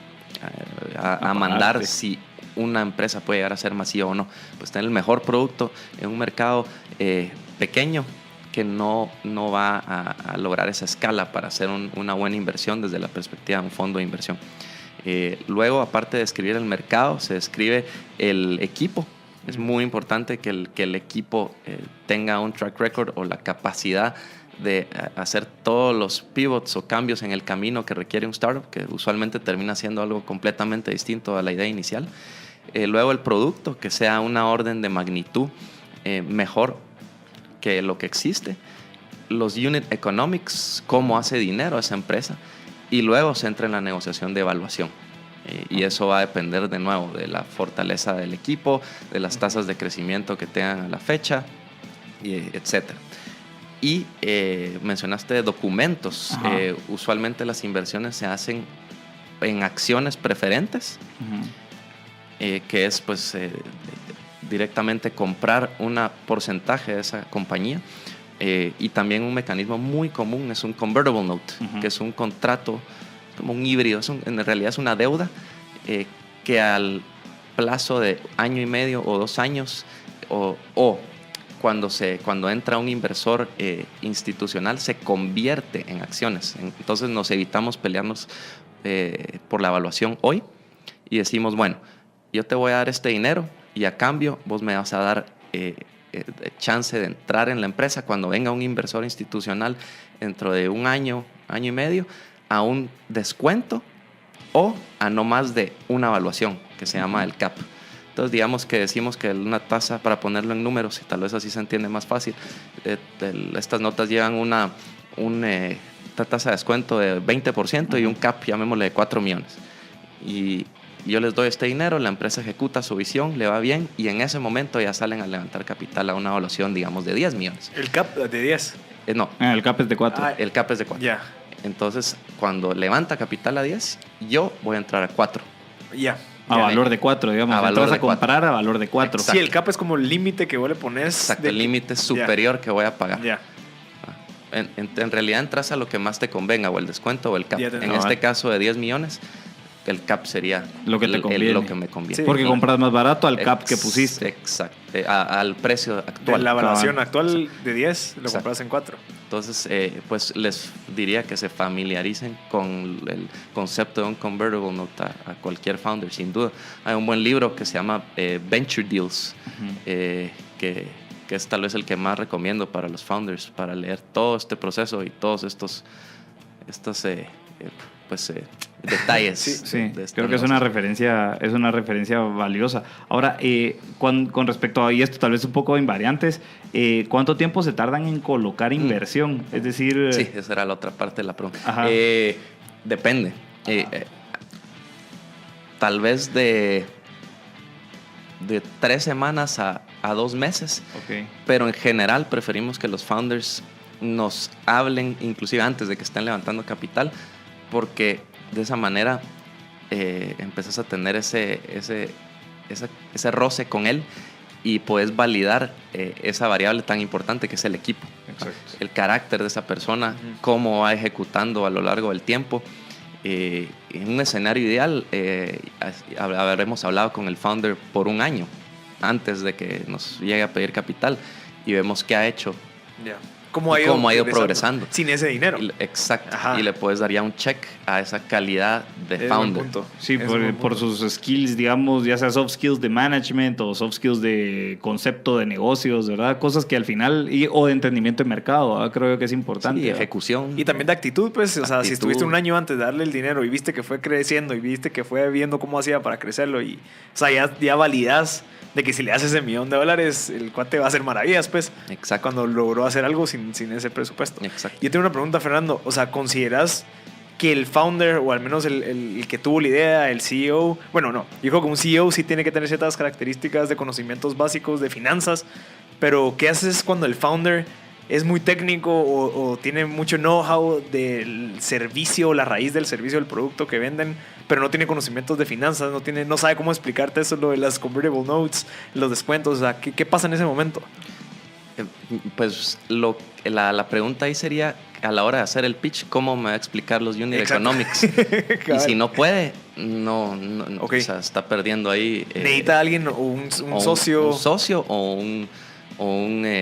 a mandar si una empresa puede llegar a ser masiva o no. Pues tener el mejor producto en un mercado pequeño que no va a lograr esa escala para hacer una buena inversión desde la perspectiva de un fondo de inversión. Luego, aparte de describir el mercado, se describe el equipo. Es muy importante que el equipo tenga un track record o la capacidad de hacer todos los pivots o cambios en el camino que requiere un startup, que usualmente termina siendo algo completamente distinto a la idea inicial. Luego el producto, que sea una orden de magnitud mejor que lo que existe. Los unit economics, cómo hace dinero esa empresa. Y luego se entra en la negociación de evaluación. Y eso va a depender de nuevo de la fortaleza del equipo, de las tasas de crecimiento que tengan a la fecha, etc. Y mencionaste documentos. Usualmente las inversiones se hacen en acciones preferentes, que es pues directamente comprar un porcentaje de esa compañía. Y también un mecanismo muy común es un convertible note, que es un contrato como un híbrido, en realidad es una deuda que al plazo de 1 año y medio o 2 años o cuando entra un inversor institucional se convierte en acciones. Entonces nos evitamos pelearnos por la evaluación hoy y decimos, bueno, yo te voy a dar este dinero y a cambio vos me vas a dar chance de entrar en la empresa cuando venga un inversor institucional dentro de 1 año, 1 año y medio, a un descuento o a no más de una evaluación que se llama el CAP. Entonces, digamos que decimos que una tasa, para ponerlo en números, y tal vez así se entiende más fácil, estas notas llevan una tasa de descuento de 20% y un CAP, llamémosle, de 4 millones. Y yo les doy este dinero, la empresa ejecuta su visión, le va bien, y en ese momento ya salen a levantar capital a una evaluación, digamos, de 10 millones. ¿El CAP de 10? No. El CAP es de 4. El CAP es de 4. Ya. Entonces, cuando levanta capital a 10, yo voy a entrar a 4. Ya. A valor de 4, digamos. Entras a comprar a valor de 4. Sí, el CAP es como el límite que vos le pones. Exacto, el límite superior que voy a pagar. Ya. En realidad entras a lo que más te convenga, o el descuento o el CAP. En este caso de 10 millones, el CAP sería lo que te conviene. Lo que me conviene. Sí, porque compras más barato al CAP que pusiste. Exacto, al precio actual. De la evaluación actual de 10, lo compras en 4. Entonces, pues les diría que se familiaricen con el concepto de un convertible note a cualquier founder, sin duda. Hay un buen libro que se llama Venture Deals, que es tal vez el que más recomiendo para los founders, para leer todo este proceso y todos estos detalles. Sí, creo que es una referencia valiosa. Ahora, con respecto a, y esto tal vez un poco invariantes, ¿cuánto tiempo se tardan en colocar inversión? Es decir... Sí, esa era la otra parte de la pregunta. Depende. Tal vez de 3 semanas a 2 meses. Okay. Pero en general preferimos que los founders nos hablen inclusive antes de que estén levantando capital, porque de esa manera empezás a tener ese roce con él y puedes validar esa variable tan importante que es el equipo. Exacto. El carácter de esa persona, cómo va ejecutando a lo largo del tiempo. En un escenario ideal, habremos hablado con el founder por 1 año antes de que nos llegue a pedir capital y vemos qué ha hecho cómo ha ido progresando. Sin ese dinero. Exacto. Ajá. Y le puedes dar ya un check a esa calidad de founder. Sí, por sus skills, digamos, ya sea soft skills de management o soft skills de concepto de negocios, ¿verdad? Cosas que al final, o de entendimiento de mercado, ¿verdad? Creo que es importante. Sí, ejecución. Y también de actitud, pues, o sea, si estuviste un año antes de darle el dinero y viste que fue creciendo y viste que fue viendo cómo hacía para crecerlo y, o sea, ya validas de que si le haces $1 millón, el cuate va a hacer maravillas, pues. Exacto. Cuando logró hacer algo sin ese presupuesto. Exacto. Yo tengo una pregunta, Fernando. O sea, ¿consideras que el founder, o al menos el que tuvo la idea, el CEO, bueno, no, yo creo que un CEO sí tiene que tener ciertas características de conocimientos básicos de finanzas, pero ¿qué haces cuando el founder es muy técnico o tiene mucho know-how del servicio, la raíz del servicio, del producto que venden, pero no tiene conocimientos de finanzas, no sabe cómo explicarte eso, lo de las convertible notes, los descuentos? O sea, ¿qué pasa en ese momento? Pues la pregunta ahí sería, a la hora de hacer el pitch, ¿cómo me va a explicar los unit economics? Y si no puede, no Okay. O sea, está perdiendo ahí. ¿Necesita alguien o un socio? Un socio o un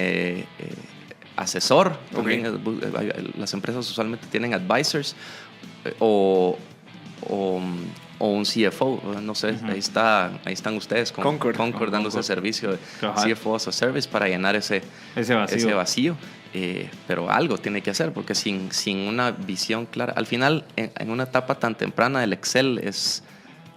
asesor. Okay. También, las empresas usualmente tienen advisors o un CFO, no sé, ahí están ustedes con Concord dándose servicio de CFO as a Service para llenar ese vacío. Pero algo tiene que hacer, porque sin una visión clara, al final en una etapa tan temprana del Excel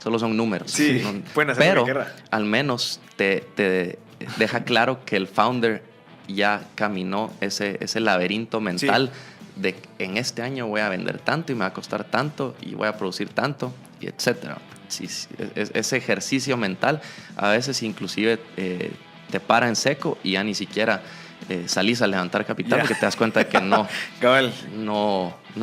solo son números. Sí, pueden hacer pero lo que quieran. Al menos te deja claro que el founder ya caminó ese laberinto mental. Sí. De en este año voy a vender tanto y me va a costar tanto y voy a producir tanto, y etcétera. Sí, ese ejercicio mental a veces inclusive te para en seco y ya ni siquiera salís a levantar capital porque te das cuenta de que no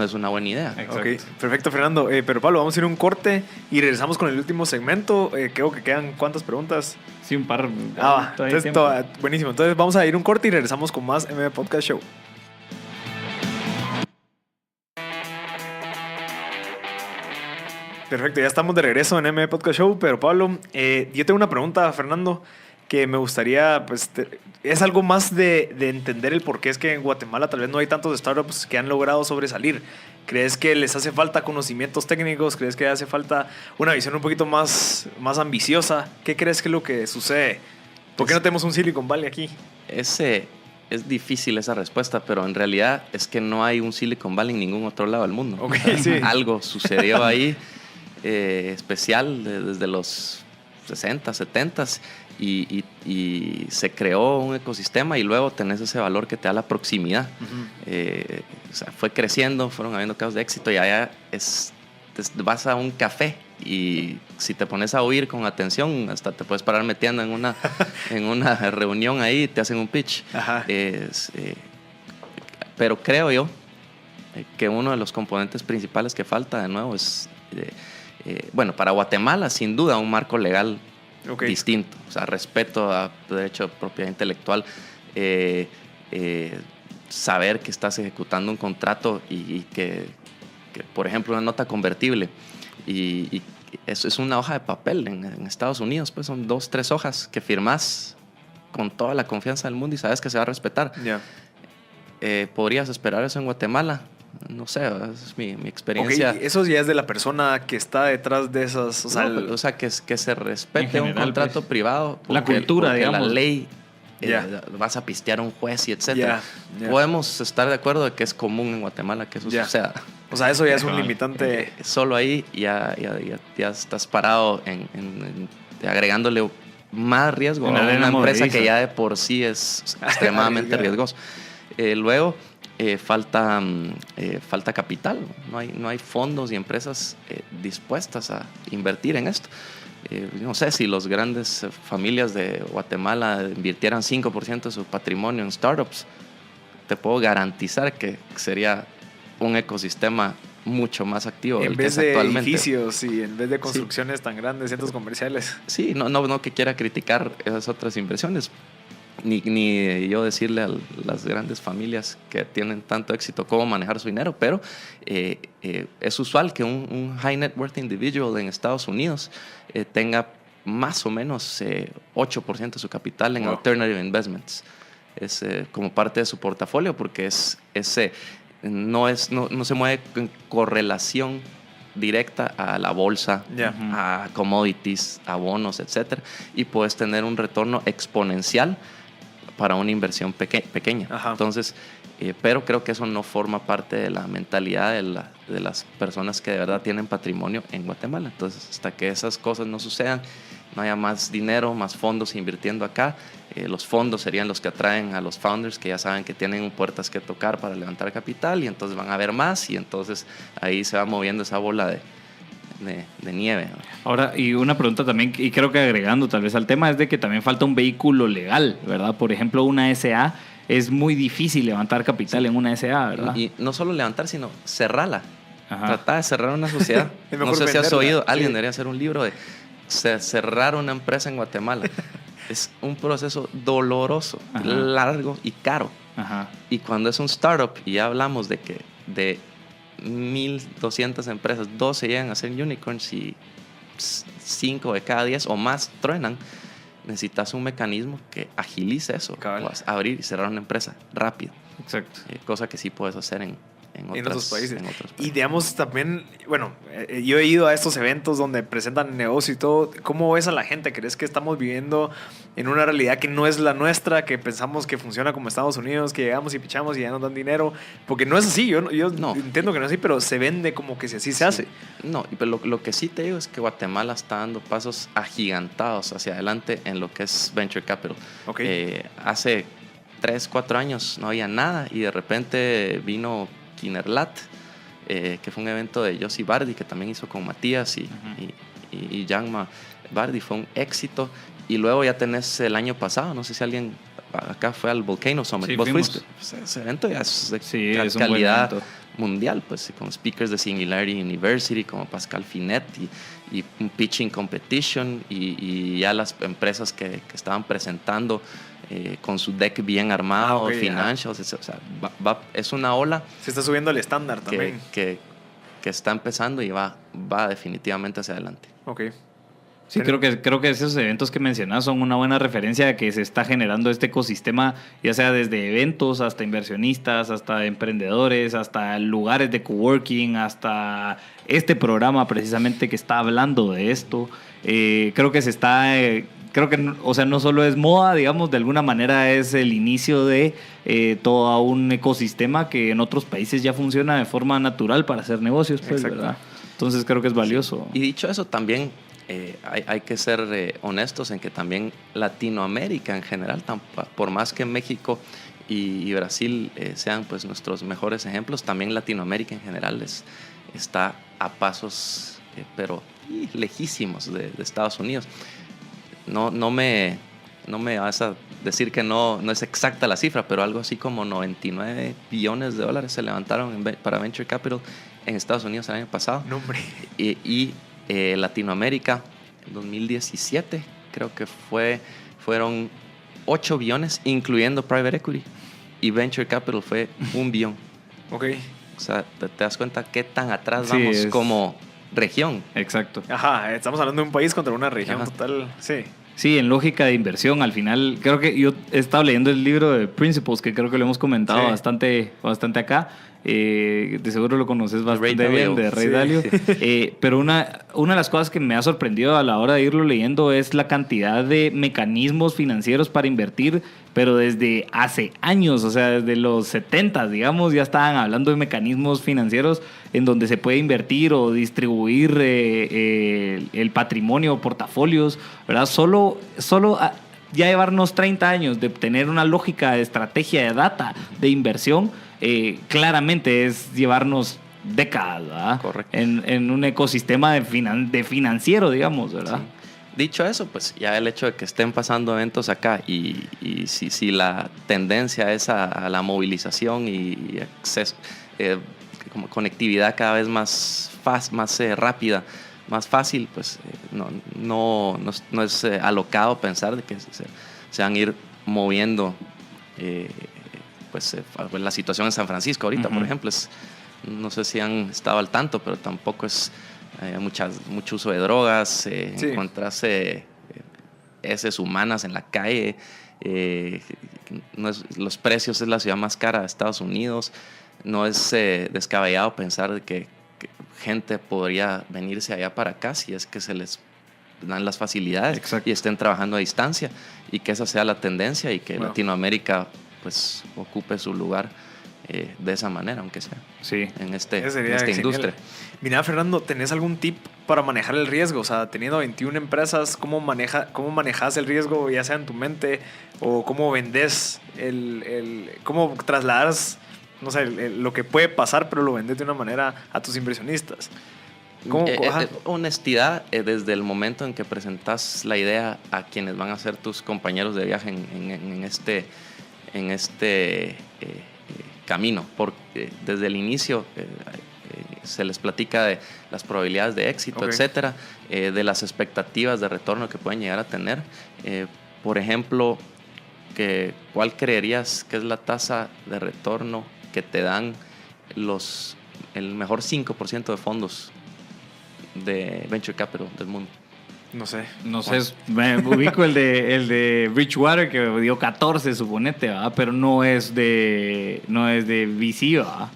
es una buena idea. Okay. Perfecto, Fernando. Pero Pablo, vamos a ir a un corte y regresamos con el último segmento. Creo que quedan ¿cuántas preguntas? Sí, un par. Entonces, buenísimo. Entonces vamos a ir a un corte y regresamos con más MM Podcast Show. Perfecto, ya estamos de regreso en MM Podcast Show, pero Pablo, yo tengo una pregunta, Fernando, que me gustaría, pues, es algo más de entender el por qué es que en Guatemala tal vez no hay tantos startups que han logrado sobresalir. ¿Crees que les hace falta conocimientos técnicos? ¿Crees que hace falta una visión un poquito más ambiciosa? ¿Qué crees que es lo que sucede? ¿Por qué no tenemos un Silicon Valley aquí? Es difícil esa respuesta, pero en realidad es que no hay un Silicon Valley en ningún otro lado del mundo. Okay, sí. Algo sucedió ahí especial desde los 60, 70 y se creó un ecosistema y luego tenés ese valor que te da la proximidad. Uh-huh. O sea, fue creciendo, fueron habiendo casos de éxito y allá vas a un café y si te pones a oír con atención hasta te puedes parar metiendo en una reunión ahí y te hacen un pitch. Ajá. Pero creo yo que uno de los componentes principales que falta de nuevo es bueno, para Guatemala sin duda un marco legal distinto, o sea, respeto a derecho de propiedad intelectual, saber que estás ejecutando un contrato y que por ejemplo una nota convertible y eso es una hoja de papel en Estados Unidos, pues son 2, 3 hojas que firmas con toda la confianza del mundo y sabes que se va a respetar. ¿Podrías esperar eso en Guatemala? No sé, es mi experiencia. Okay, eso ya es de la persona que está detrás de esas. O sea, que se respete general, un contrato pues, privado. La cultura, digamos. La ley, vas a pistear a un juez y etcétera. Podemos estar de acuerdo de que es común en Guatemala que eso suceda. O sea, eso ya es un limitante. Solo ahí ya estás parado agregándole más riesgo a una empresa que ya de por sí es extremadamente riesgosa. Luego. Falta capital, no hay fondos y empresas dispuestas a invertir en esto. No sé si las grandes familias de Guatemala invirtieran 5% de su patrimonio en startups, te puedo garantizar que sería un ecosistema mucho más activo en vez de edificios y en vez de construcciones tan grandes, centros comerciales. Sí, no que quiera criticar esas otras inversiones. Ni yo decirle a las grandes familias que tienen tanto éxito cómo manejar su dinero, pero es usual que un high net worth individual en Estados Unidos tenga más o menos 8% de su capital en alternative investments. como parte de su portafolio, porque no se mueve en correlación directa a la bolsa, a commodities, a bonos, etcétera, y puedes tener un retorno exponencial para una inversión pequeña. Entonces, pero creo que eso no forma parte de la mentalidad de las personas que de verdad tienen patrimonio en Guatemala. Entonces, hasta que esas cosas no sucedan, no haya más dinero, más fondos invirtiendo acá, los fondos serían los que atraen a los founders, que ya saben que tienen puertas que tocar para levantar capital, y entonces van a haber más, y entonces ahí se va moviendo esa bola de nieve, ¿no? Ahora, y una pregunta también, y creo que agregando tal vez al tema, es de que también falta un vehículo legal, ¿verdad? Por ejemplo, una SA, es muy difícil levantar capital en una SA, ¿verdad? Y no solo levantar, sino cerrarla. Tratar de cerrar una sociedad. No sé si has venderla. oído, alguien debería hacer un libro de cerrar una empresa en Guatemala. Es un proceso doloroso, largo y caro. Y cuando es un startup, y ya hablamos de que de 1,200 empresas, 12 llegan a ser unicorns y 5 de cada 10 o más truenan, necesitas un mecanismo que agilice eso. Puedas abrir y cerrar una empresa rápido. Exacto. Cosa que sí puedes hacer en otros países. Y digamos también, bueno, yo he ido a estos eventos donde presentan negocio y todo. ¿Cómo ves a la gente? ¿Crees que estamos viviendo en una realidad que no es la nuestra, que pensamos que funciona como Estados Unidos, que llegamos y pichamos y ya nos dan dinero? Porque no es así, yo no entiendo que no es así, pero se vende como que si así se hace. No, pero lo que sí te digo es que Guatemala está dando pasos agigantados hacia adelante en lo que es Venture Capital. Hace 3, 4 años no había nada, y de repente vino Kinerlat, que fue un evento de Yossi Bardi, que también hizo con Matías y Yanma Bardi. Fue un éxito. Y luego ya tenés el año pasado, no sé si alguien acá fue al Volcano Summit. Sí, ¿Vos fuimos. fuiste? Pues ese evento ya es de es calidad mundial, pues, con speakers de Singularity University como Pascal Finet y un pitching competition, y ya las empresas que estaban presentando con su deck bien armado, financials, o sea, es una ola. Se está subiendo el estándar también. Que está empezando y va definitivamente hacia adelante. Sí, creo que esos eventos que mencionas son una buena referencia de que se está generando este ecosistema, ya sea desde eventos hasta inversionistas, hasta emprendedores, hasta lugares de coworking, hasta este programa precisamente que está hablando de esto. Creo que, o sea, no solo es moda, digamos, de alguna manera es el inicio de todo un ecosistema que en otros países ya funciona de forma natural para hacer negocios, pues, ¿verdad? Entonces creo que es valioso. Y dicho eso, también hay que ser honestos en que también Latinoamérica en general, por más que México y Brasil sean pues nuestros mejores ejemplos, también Latinoamérica en general está a pasos, pero lejísimos de Estados Unidos. No me vas a decir que no es exacta la cifra, pero algo así como $99 billones se levantaron para Venture Capital en Estados Unidos el año pasado. No, hombre. Y Latinoamérica, en 2017, creo que fueron 8 billones, incluyendo Private Equity. Y Venture Capital fue 1 billón. O sea, te das cuenta qué tan atrás vamos como región. Exacto. Estamos hablando de un país contra una región total. Sí, en lógica de inversión, al final, creo que yo he estado leyendo el libro de Principles, que creo que lo hemos comentado bastante acá. De seguro lo conoces bastante bien, de Ray Dalio. Pero una de las cosas que me ha sorprendido a la hora de irlo leyendo es la cantidad de mecanismos financieros para invertir, pero desde hace años, o sea, desde los 70, digamos, ya estaban hablando de mecanismos financieros en donde se puede invertir o distribuir el patrimonio, portafolios, ¿verdad? Solo ya llevarnos 30 años de tener una lógica de estrategia de data de inversión, claramente es llevarnos décadas, ¿verdad? Correcto. En un ecosistema de financiero, digamos, ¿verdad? Sí. Dicho eso, pues ya el hecho de que estén pasando eventos acá y si la tendencia es a la movilización y acceso, como conectividad cada vez más rápida, más fácil, pues no es alocado pensar de que se van a ir moviendo pues la situación en San Francisco ahorita, por ejemplo, no sé si han estado al tanto, pero tampoco es mucho uso de drogas, encontrarse heces humanas en la calle, los precios es la ciudad más cara de Estados Unidos. No es descabellado pensar de que gente podría venirse allá para acá si es que se les dan las facilidades. Exacto. Y estén trabajando a distancia, y que esa sea la tendencia, y que Latinoamérica pues ocupe su lugar de esa manera, aunque sea en esta industria. Mira, Fernando, ¿tenés algún tip para manejar el riesgo? O sea, teniendo 21 empresas, ¿cómo manejas el riesgo, ya sea en tu mente, o cómo vendes cómo trasladas, no sé, lo que puede pasar, pero lo vendes de una manera a tus inversionistas? Honestidad desde el momento en que presentas la idea a quienes van a ser tus compañeros de viaje en este camino, porque desde el inicio se les platica de las probabilidades de éxito, etcétera, de las expectativas de retorno que pueden llegar a tener. Por ejemplo, ¿cuál creerías que es la tasa de retorno que te dan el mejor 5% de fondos de Venture Capital del mundo? No sé, me ubico el de Bridgewater, que dio 14, suponete, ¿verdad? Pero no es de VC, ¿verdad?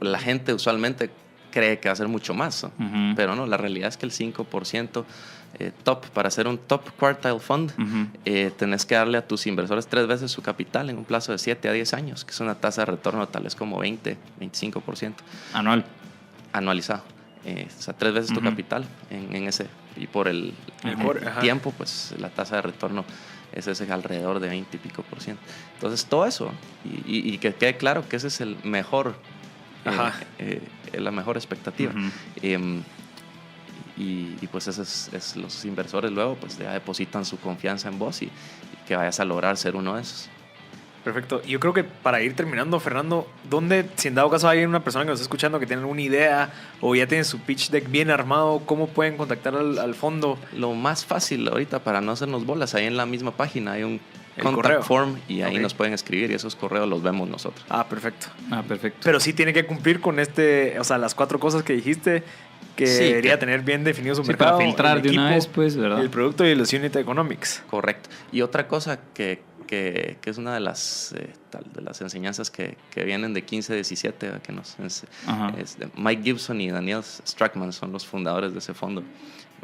La gente usualmente cree que va a ser mucho más, ¿no? Pero no, la realidad es que el 5% top, para hacer un top quartile fund, tenés que darle a tus inversores 3 veces su capital en un plazo de 7 a 10 años, que es una tasa de retorno tal vez como 20-25%. Anualizado. O sea, 3 veces tu capital en ese. Y por el tiempo, pues la tasa de retorno es alrededor de 20 y pico %. Entonces, todo eso. Y que quede claro que ese es el mejor, la mejor expectativa. Y pues los inversores luego pues ya depositan su confianza en vos y que vayas a lograr ser uno de esos. Perfecto. Yo creo que para ir terminando, Fernando, ¿dónde, si en dado caso hay una persona que nos está escuchando que tiene alguna idea o ya tiene su pitch deck bien armado, cómo pueden contactar al fondo? Lo más fácil ahorita, para no hacernos bolas, ahí en la misma página hay un contact form, y ahí nos pueden escribir, y esos correos los vemos nosotros. Perfecto. Perfecto. Pero sí tiene que cumplir con o sea, las 4 cosas que dijiste, que debería tener bien definido su mercado, para filtrar el equipo, de una vez, pues, ¿verdad? El producto y los unit economics. Correcto. Y otra cosa que es una de las enseñanzas que vienen de 15-17, Mike Gibson y Daniel Strackman son los fundadores de ese fondo.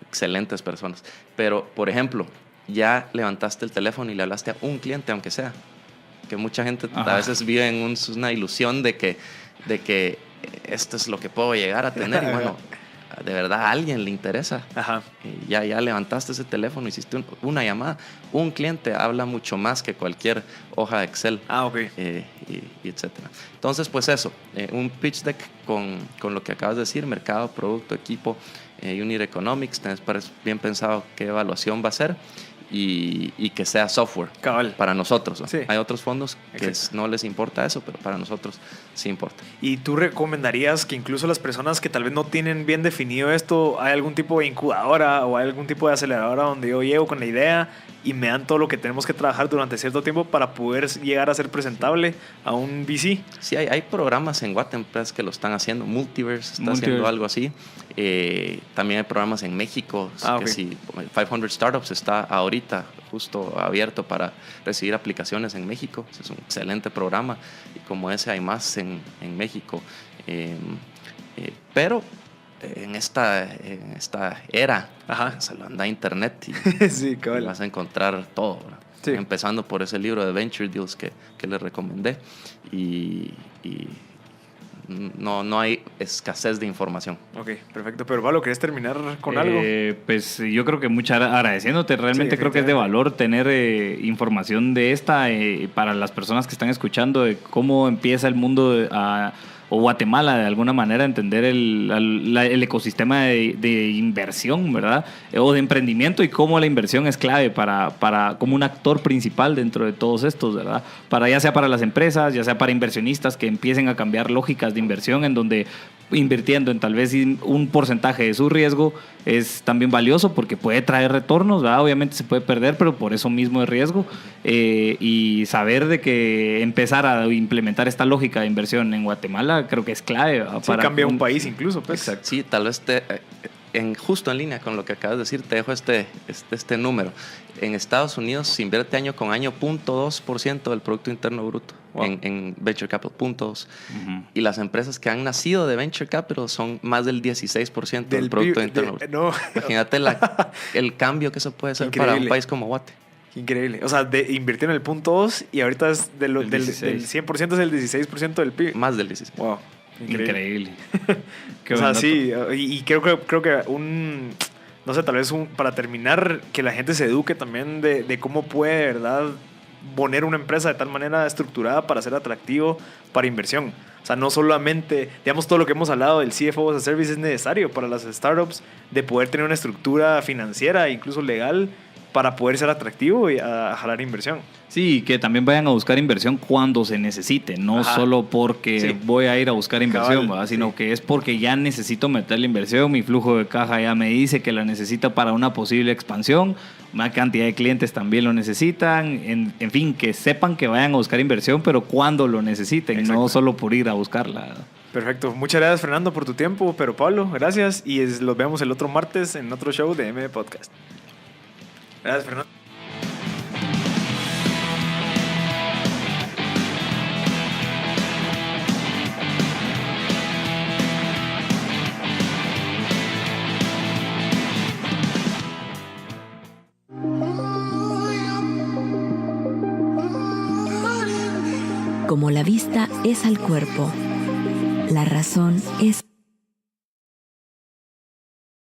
Excelentes personas. Pero, por ejemplo, ya levantaste el teléfono y le hablaste a un cliente, aunque sea. Que mucha gente a veces vive en una ilusión de que esto es lo que puedo llegar a tener. Y bueno, de verdad a alguien le interesa. Ya levantaste ese teléfono, hiciste una llamada. Un cliente habla mucho más que cualquier hoja de Excel. Y etcétera. Entonces, pues eso, un pitch deck con lo que acabas de decir: mercado, producto, equipo, unit economics. Tenés bien pensado qué evaluación va a ser. Y que sea software. Cabal. Para nosotros, ¿no? Sí. Hay otros fondos que no les importa eso, pero para nosotros sí importa. ¿Y tú recomendarías que incluso las personas que tal vez no tienen bien definido esto, hay algún tipo de incubadora o hay algún tipo de aceleradora donde yo llego con la idea y me dan todo lo que tenemos que trabajar durante cierto tiempo para poder llegar a ser presentable a un VC? Sí, hay programas en Guatemala que lo están haciendo. Multiverse está haciendo algo así. También hay programas en México. 500 Startups está ahorita justo abierto para recibir aplicaciones en México. Es un excelente programa, y como ese hay más en México. Pero en esta era se lo anda a internet y vas a encontrar todo, sí. Empezando por ese libro de Venture Deals que les recomendé, y no hay escasez de información. Ok, perfecto. Pero Pablo, ¿querés terminar con algo? Pues yo creo que agradeciéndote. Realmente creo que es de valor tener información de esta para las personas que están escuchando, de cómo empieza el mundo o Guatemala, de alguna manera, entender el ecosistema de inversión, ¿verdad? O de emprendimiento, y cómo la inversión es clave como un actor principal dentro de todos estos, ¿verdad? Ya sea para las empresas, ya sea para inversionistas que empiecen a cambiar lógicas de inversión, en donde invirtiendo en tal vez un porcentaje de su riesgo es también valioso porque puede traer retornos, ¿verdad? Obviamente se puede perder, pero por eso mismo es riesgo, y saber de que empezar a implementar esta lógica de inversión en Guatemala creo que es clave, ¿verdad? Sí, cambia un país incluso, pues. Exacto. Sí, tal vez justo en línea con lo que acabas de decir, te dejo este número. En Estados Unidos se invierte año con año 0.2% del Producto Interno Bruto en Venture Capital, 0.2%. Y las empresas que han nacido de Venture Capital son más del 16% del Producto Interno Bruto. No. Imagínate el cambio que eso puede ser para un país como Guate. Increíble. O sea, invirtieron el 0.2 y ahorita es del 100% es el 16% del PIB. Más del 16%. Wow. Increíble. O sea, sí. Y creo que no sé, tal vez para terminar, que la gente se eduque también de cómo puede, de verdad, poner una empresa de tal manera estructurada para ser atractivo para inversión. O sea, no solamente, digamos, todo lo que hemos hablado del CFO as a Service es necesario para las startups de poder tener una estructura financiera, incluso legal, para poder ser atractivo y a jalar inversión. Sí, que también vayan a buscar inversión cuando se necesite, no solo porque voy a ir a buscar inversión, sino que es porque ya necesito meter la inversión, mi flujo de caja ya me dice que la necesita para una posible expansión, una cantidad de clientes también lo necesitan, en fin, que sepan que vayan a buscar inversión, pero cuando lo necesiten, no solo por ir a buscarla. Perfecto. Muchas gracias, Fernando, por tu tiempo, pero Pablo, gracias y los vemos el otro martes en otro show de M Podcast. Gracias, Fernando. Como la vista es al cuerpo, la razón es